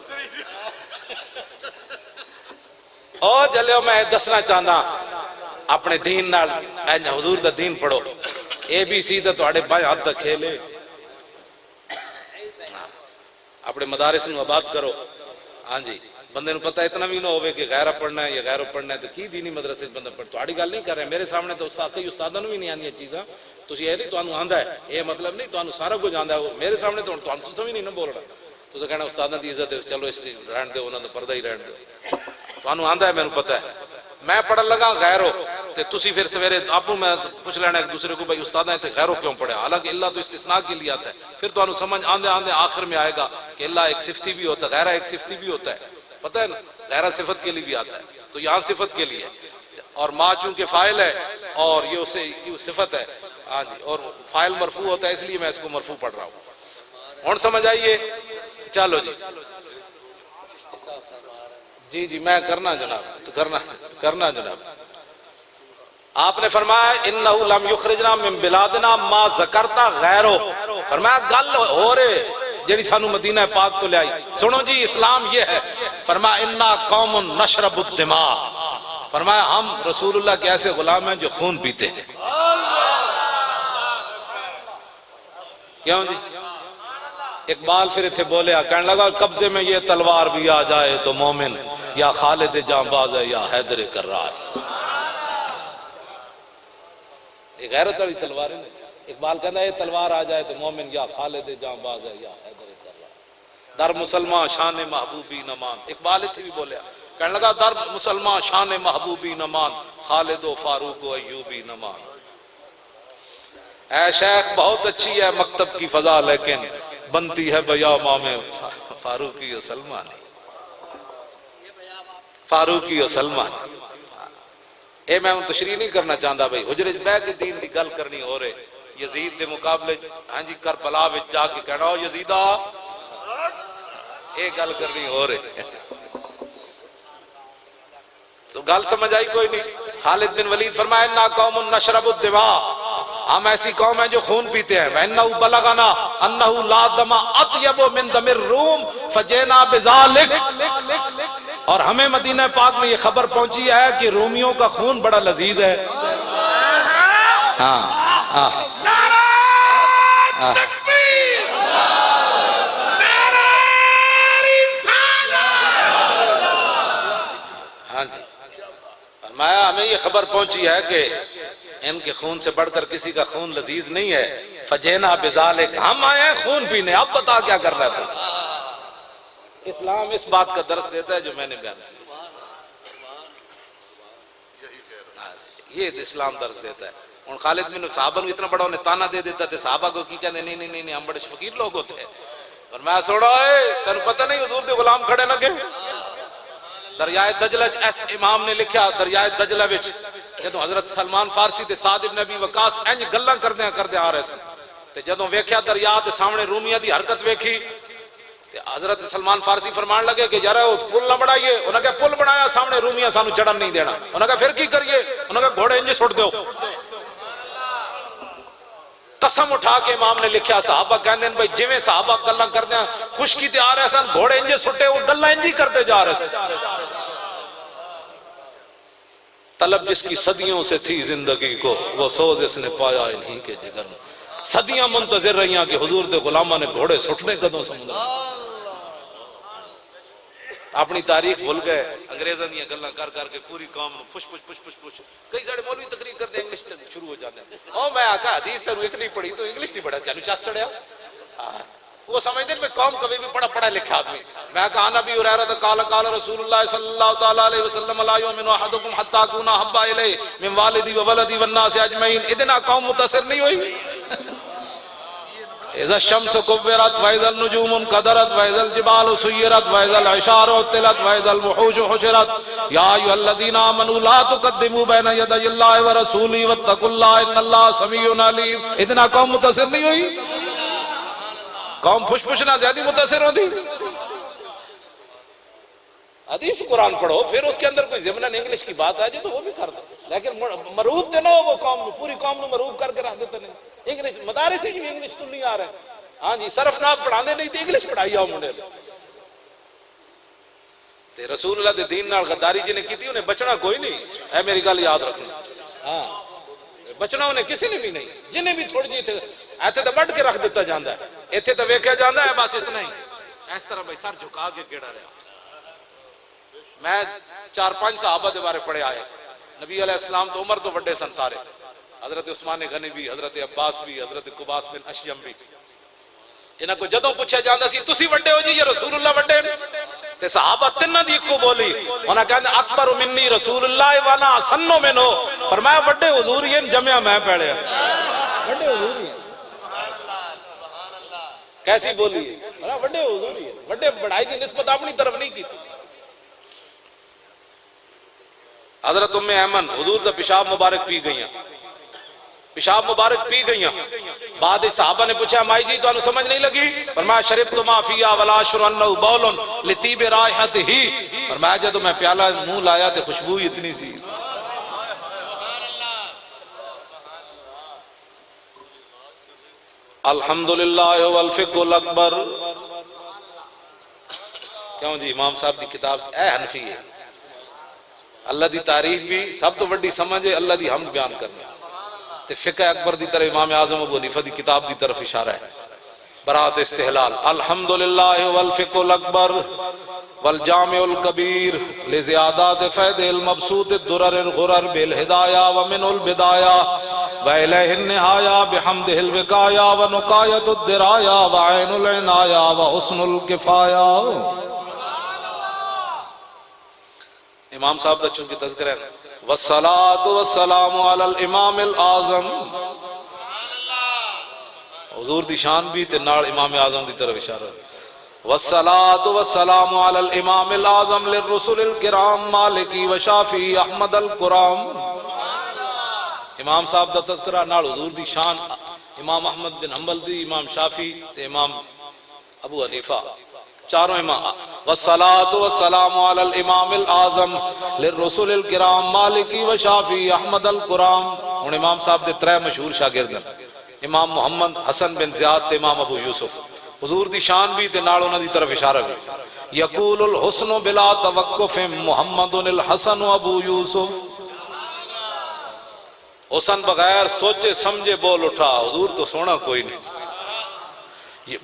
او جلے میں دسنا چاہنا اپنے دین نال حضور دا دین پڑھو، اے بی سی دا تو آڑے بائیں ہاتھ دا کھیلے، اپنے مدارس نو آباد کرو۔ ہاں جی بندے نو پتہ اتنا بھی نہ ہوئے کہ غیرہ پڑھنا ہے یا غیرہ پڑھنا ہے تو کی دینی مدرسے بندہ پڑھ، تو آڑی گل نہیں کر رہے، میرے سامنے تو کئی استادوں بھی نہیں آنی چیزاں، تو یہ نہیں تو انہوں آندہ ہے، یہ مطلب نہیں تو انہوں سارا کچھ آندہ ہے، میرے سامنے تو انہوں بھی نہیں بول رہا، تو کہنا استادوں دی عزت ہے، چلو اس لیے رہن دے، انہوں نے پردہ ہی رہن دے۔ تو انہوں آندہ ہے میں نے پتہ ہے میں پڑھن لگا غیرو تے تسی پھر سویرے آپ میں پوچھ لینا ایک دوسرے کو بھائی استاد ہیں تے غیرو کیوں پڑھے، حالانکہ اللہ تو استثناء کے لیے آتا ہے. پھر تو انہوں سمجھ آندے آندے آخر میں آئے گا کہ اللہ ایک صفتی بھی ہوتا ہے، غیرہ ایک صفتی بھی ہوتا ہے، پتہ ہے نا، غیرہ صفت کے لیے بھی آتا ہے، تو یہاں صفت کے لیے اور ما چونکہ فاعل ہے اور یہ اسے صفت ہے. ہاں جی، اور فاعل مرفوع ہوتا ہے اس لیے میں اس کو مرفوع پڑھ رہا ہوں. اور سمجھ آئیے، چلو جی جی جی میں کرنا جناب، کرنا جناب. آپ نے فرمایا انہو لم یخرجنا من بلادنا ما ذکرتا غیرو، فرمایا گل ہو رہے جیڑی سانو مدینہ پاک تو لے آئی. سنو جی اسلام یہ ہے، فرمایا انا قوم نشرب الدماء، فرمایا ہم رسول اللہ کے ایسے غلام ہیں جو خون پیتے ہیں. کیوں جی؟ اقبال پھر اتھے بولیا کہنے لگا قبضے میں یہ تلوار بھی آ جائے تو مومن یا خالد جانباز ہے یا حیدر کرار. یہ غیرت والی تلوار ہے. اقبال کہنا ہے یہ تلوار آ جائے تو مومن یا خالد جانباز ہے یا حیدر کرار. در مسلمان شان محبوبی نمان، اقبال اتھے بھی بولیا کہنے لگا در مسلمان شان محبوبی نمان، خالد و فاروق و ایوبی نمان. اے شیخ بہت اچھی ہے مکتب کی فضا لیکن بنتی ہے بیامہ میں فاروقی و سلمانی، فاروقی و سلمانی. اے میں تشریح نہیں کرنا چاہتا بھائی، حجرے بے کے دین دی گل کرنی ہو رہے یزید دے مقابلے ہاں جی کربلا وچ جا کے کہنا ہو یزیدہ اے گل کرنی ہو رہے تو گل سمجھ آئی کوئی نہیں. خالد بن ولید فرمایا انا قوم نشرب الدماء، ہم ایسی قوم ہیں جو خون پیتے ہیں. وَإِنَّهُ بَلَغَنَا أَنَّهُ لَا دَمَ أَطْيَبُ مِن دَمِ الرُّومِ فَجِئْنَا بِذَلِكَ، اور ہمیں مدینہ پاک میں یہ خبر پہنچی ہے کہ رومیوں کا خون بڑا لذیذ ہے. ہاں فرمایا ہمیں یہ خبر پہنچی ہے کہ ان کے خون سے بڑھ کر کسی کا خون لذیذ نہیں ہے. فجینا بذالک، ہم آئے ہیں خون پینے، اب بتا کیا کرنا ہے. اسلام اس بات کا درس دیتا ہے جو میں نے بیان کیا، یہ اسلام درس دیتا ہے. اور خالد بن صحابہ نے اتنا بڑا انہیں تانا دے دیتا تھے، صحابہ کو کی کہتے نہیں نہیں نہیں ہم بڑے فقیر لوگ ہوتے ہیں. اور میں سوڑا ہے تن پتہ نہیں حضور دے غلام کھڑے نہ گئے. دریائے دجلہ ایس امام نے لکھا دریائے دجلہ وچ جدوں حضرت سلمان فارسی تے سعد ابن ابی وقاص انج گلاں کردے آ رہے سن تے جدوں ویکھیا دریا تے سامنے رومیاں دی حرکت ویکھی تے حضرت سلمان فارسی فرمان لگے کہ یار وہ پل نہ بنائیے. انہاں کہا پل بنایا سامنے رومیاں سانو چڑھن نہیں دینا. انہاں کہا پھر کی کریے؟ انہاں کہا گھوڑے انج سٹ دیو. قسم اٹھا کے امام نے لکھیا صحابہ کہندے ہیں بھائی جویں صحابہ گلاں کردے ہیں خشکی تے آ رہے سن گھوڑے انج سٹے وہ گلاں انج کردے جا رہے سن. طلب جس کی صدیوں سے تھی زندگی کو وہ سوز اس نے پایا انہی کے جگر میں. صدیاں منتظر رہی ہیں کہ حضور دے غلامہ نے گھوڑے سٹنے کدوں سمجھا. اپنی تاریخ بھول گئے انگریزاں دیاں گلاں کر کر کے پوری قوم push push push push push. کئی ساڑے مولوی تقریر کرتے انگلش تک شروع ہو جاتے ہیں. او میں آکا حدیث تنو ایک نہیں پڑھی تو انگلش نہیں پڑھا چانو چاس چڑھیا. وہ سمجھتے ہیں میں قوم کبھی بھی پڑھا لکھا آدمی. میں کہا نبی ہریرہ قال قال رسول اللہ صلی اللہ تعالیٰ علیہ وسلم لا یؤمن احدکم حتی اکون احب الیہ من والدی و ولدی والناس اجمعین. اتنا قوم متاثر نہیں ہوئی. اذا الشمس كورت واذا النجوم انقدرت واذا الجبال سيرت واذا العشار عطلت واذا الوحوش حشرت يا ايها الذين امنوا لا تقدموا بين يدي الله ورسوله واتقوا الله ان الله سميع عليم. اتنا قوم متاثر نہیں ہوئی. قوم پھش پھشنا زیادہ متاثر ہوتی. حدیث قرآن پڑھو پھر اس کے اندر کوئی ضمناً انگلش کی بات آ جائے تو وہ بھی کر دو لیکن مروب تے نہ ہو وہ قوم پوری قوم نو مروب کر کے رکھ دیتے نہیں. انگلش مدارس سے بھی انگلش تو نہیں آ رہے. ہاں جی صرف نہ پڑھانے نہیں تھے انگلش پڑھائی آؤ منڈے تے رسول اللہ دے دین نال غداری جنہیں کی تھی انہیں بچنا کوئی نہیں. اے میری گل یاد رکھنا. ہاں بچنا انہیں کسی نے بھی نہیں. جنہیں بھی تھوڑی جی تھے ایتھے تو بڑھ کے رکھ دیتا جاندہ ہے. ایتھے تو ویکھیا جاندہ ہے بس اتنا ہی. اس طرح بھائی سر جھکا کے گیڑا رہا. میں 4-5 صحابہ دے بارے پڑھے آئے. نبی علیہ السلام تو عمر تو وڈے سن سارے. حضرت عثمان غنی بھی، حضرت عباس بھی، حضرت قباس بن اشیم بھی. انہاں کو جدوں پوچھا جاندا سی تسی وڈے ہو جی یا رسول اللہ وڈے نے تے صحابہ تنہ دی کو بولی انہاں کہندے اکبر منی رسول اللہ وانا سنو منو فرمایا وڈے حضور ہی جمع میں پڑھیا وڈے حضور ہی کیسی بولی ہے وڈے حضور ہی وڈے بڑائی دی نسبت اپنی طرف نہیں کی حضرت ام ایمن حضور دا پیشاب مبارک پی گئیاں پیشاب مبارک پی گئیاں بعد صحابہ نے پوچھا مائی جی تو انہوں سمجھ نہیں لگی فرمایا شربت ما فیا ولا شرنہ بول لطیب رائحت ہی فرمایا جب میں پیالہ منہ لایا تے خوشبو اتنی سی الحمدللہ والفقہ الاکبر کیوں جی امام صاحب دی کتاب اے حنفی ہے اللہ دی تعریف بھی سب تو بڑی سمجھے اللہ دی حمد بیان کرنا تے فقہ اکبر دی طرف امام اعظم ابو حنیفہ دی کتاب دی طرف اشارہ ہے برات استحلال الحمدللہ والفقہ الاکبر والجامع الکبیر لزیادات فید المبسوط الدرر الغرر بالہدایہ ومن البدایہ وإلیہ النہایہ بحمدہ الوقایہ ونقایت الدرایہ وعین العنایہ وحسن الکفایہ امام صاحب دا چونکہ تذکر ہے والصلاة والسلام علی الامام الاعظم حضور دی شان بھی تے نال امام اعظم دی طرف اشارہ والصلاة والسلام علی الامام الاعظم للرسل الکرام مالکی و شافی احمد القرام امام صاحب دا تذکرہ نال حضور دی شان امام احمد بن حنبل دی امام شافی تے امام ابو حنیفہ چاروں امام والصلاة والسلام علی الامام الاعظم للرسل الکرام مالکی و شافی احمد القرام ان امام صاحب دے ترے مشہور شاگرد امام محمد حسن بن زیاد تے امام ابو یوسف حضور دی شان بھی تے نال انہاں دی طرف اشارہ بھی یقول الحسن بلا توقف محمد الحسن ابو یوسف حسن بغیر سوچے سمجھے بول اٹھا حضور تو سونا کوئی نہیں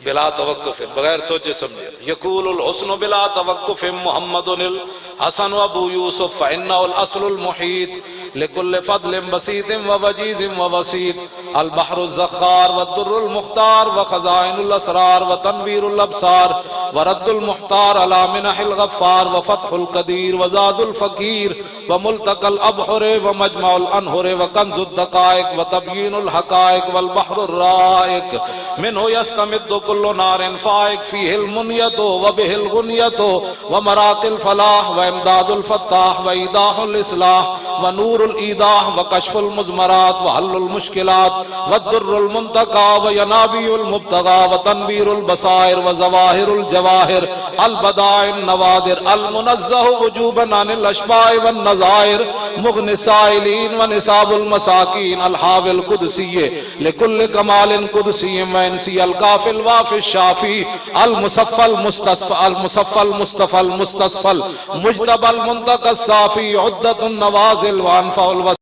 بلا توقف بغیر سوچے سمجھے یقول الحسن بلا توقف محمد الحسن ابو یوسف فإنه الأصل المحیط لكل فضل بسيط ووجيز ووسيط البحر الزخار والدر المختار وخزائن الأسرار وتنوير الأبصار ورد المحتار على منح الغفار وفتح القدير وزاد الفقير وملتقى الأبحر ومجمع الأنهر وكنز الدقائق وتبيين الحقائق والبحر الرائق منه يستمد كل نار فائق فيه المنية وبه الغنية ومراق الفلاح وامداد الفتاح وإيضاح الإصلاح ونور الإيضاح وكشف المزمرات وحل المشكلات والدر المنتقى وينابي المبتغى وتنوير البصائر وزواهر الجواهر البدائع النوادر المنزه وجوبا عن الأشباع والنظائر مغني السائلين ونساب المساكين الحاوي القدسي لكل كمال قدسي وإنسي الكافي الوافي الشافي المصفى المصطفى المستصفى مجتبى المنتقى الصافي عدة النوازل وأنفع الوسائل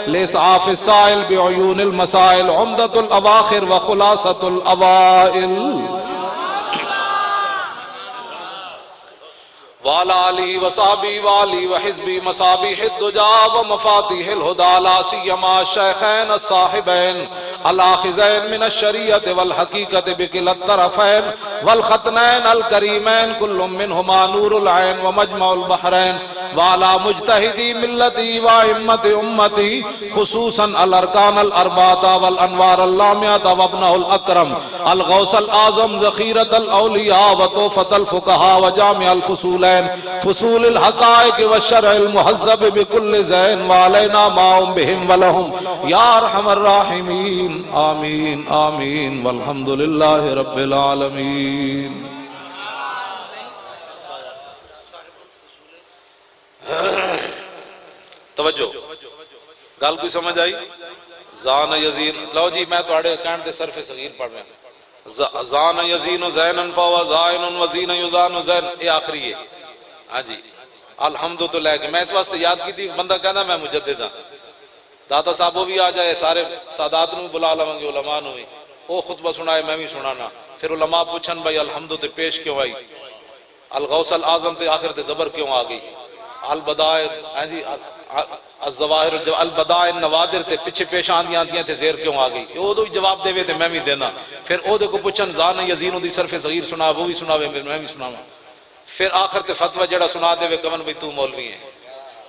لإسعاف السائل بعيون المسائل عمدة الأواخر وخلاصة الأوائل وعلى آله وصحبه وآله وحزبه مصابيح الدجى ومفاتيح الهدى لا سيما الشيخين الصاحبين الآخذين من الشريعة والحقيقة بكلا الطرفين والختنين الكريمين كل منهما نور العين ومجمع البحرين وعلى مجتهدي ملتي وأئمة أمتي خصوصا الأركان الأربعة والأنوار اللامعة وابنه الأكرم الغوث الأعظم ذخيرة الأولياء وطوفة الفقهاء وجامع الفصولين فصول الحقائق والشرع المهذب بكل زين وعلينا معهم بهم ولهم يا أرحم الراحمين آمين آمين والحمد لله رب العالمين توجہ گل کوئی سمجھ آئی زان یزین لو جی میں تواڈے کہن تے صرف صغیر پڑھ رہا ہوں زان یزین زینن فوا زائن وزین یزان زین یہ آخری ہے ہاں جی الحمد تو لے کے میں اس واسطے یاد کی تھی بندہ کہنا میں مجدد ہاں داتا صاحب بھی آ جائے سارے سادات نو بلا لواں گے علماء نو وہ خطبہ سنائے میں بھی سنانا پھر علماء پوچھن بھائی الحمد تے پیش کیوں آئی الغوث الاعظم تے آخر تے زبر کیوں آ گئی البدائر ہاں جی الظواہر البدائع النوادر تے پیچھے پیش آندیاں تے زیر کیوں آ گئی او دو جواب دے تے میں بھی دینا پھر او دے کو پوچھن زان یزین دی صرف صغیر سنا وہ بھی سناوے میں بھی سناواں پھر آخر تے فتوی جڑا سنا دے کمن بھئی تو مولوی ہے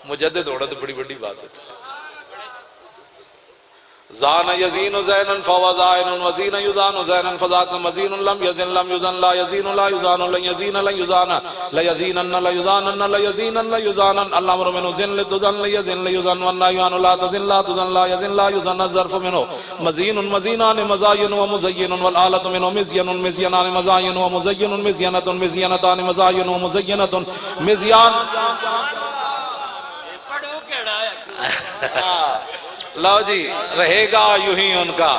مجدد ہوڑا تو بڑی بڑی بات ہے زان یزین زینا فهو زائن وزین یزان زینا فذاک مزین لم یزن لم یزن لا یزین لا یزان لا یزین لا یزان لا یزینن لا یزانن لا یزینن لا یزانن الامر منه زن لتزن لا یزن لا یزن والنهی لا تزن لا تزن لا یزن لا یزن الظرف منه مزین مزینان مزاین ومزین والآلة منه مزین مزینان مزاین ومزین مزینة مزینتان مزاین ومزینة مزیان لو جی رہے گا یوں ہی ان کا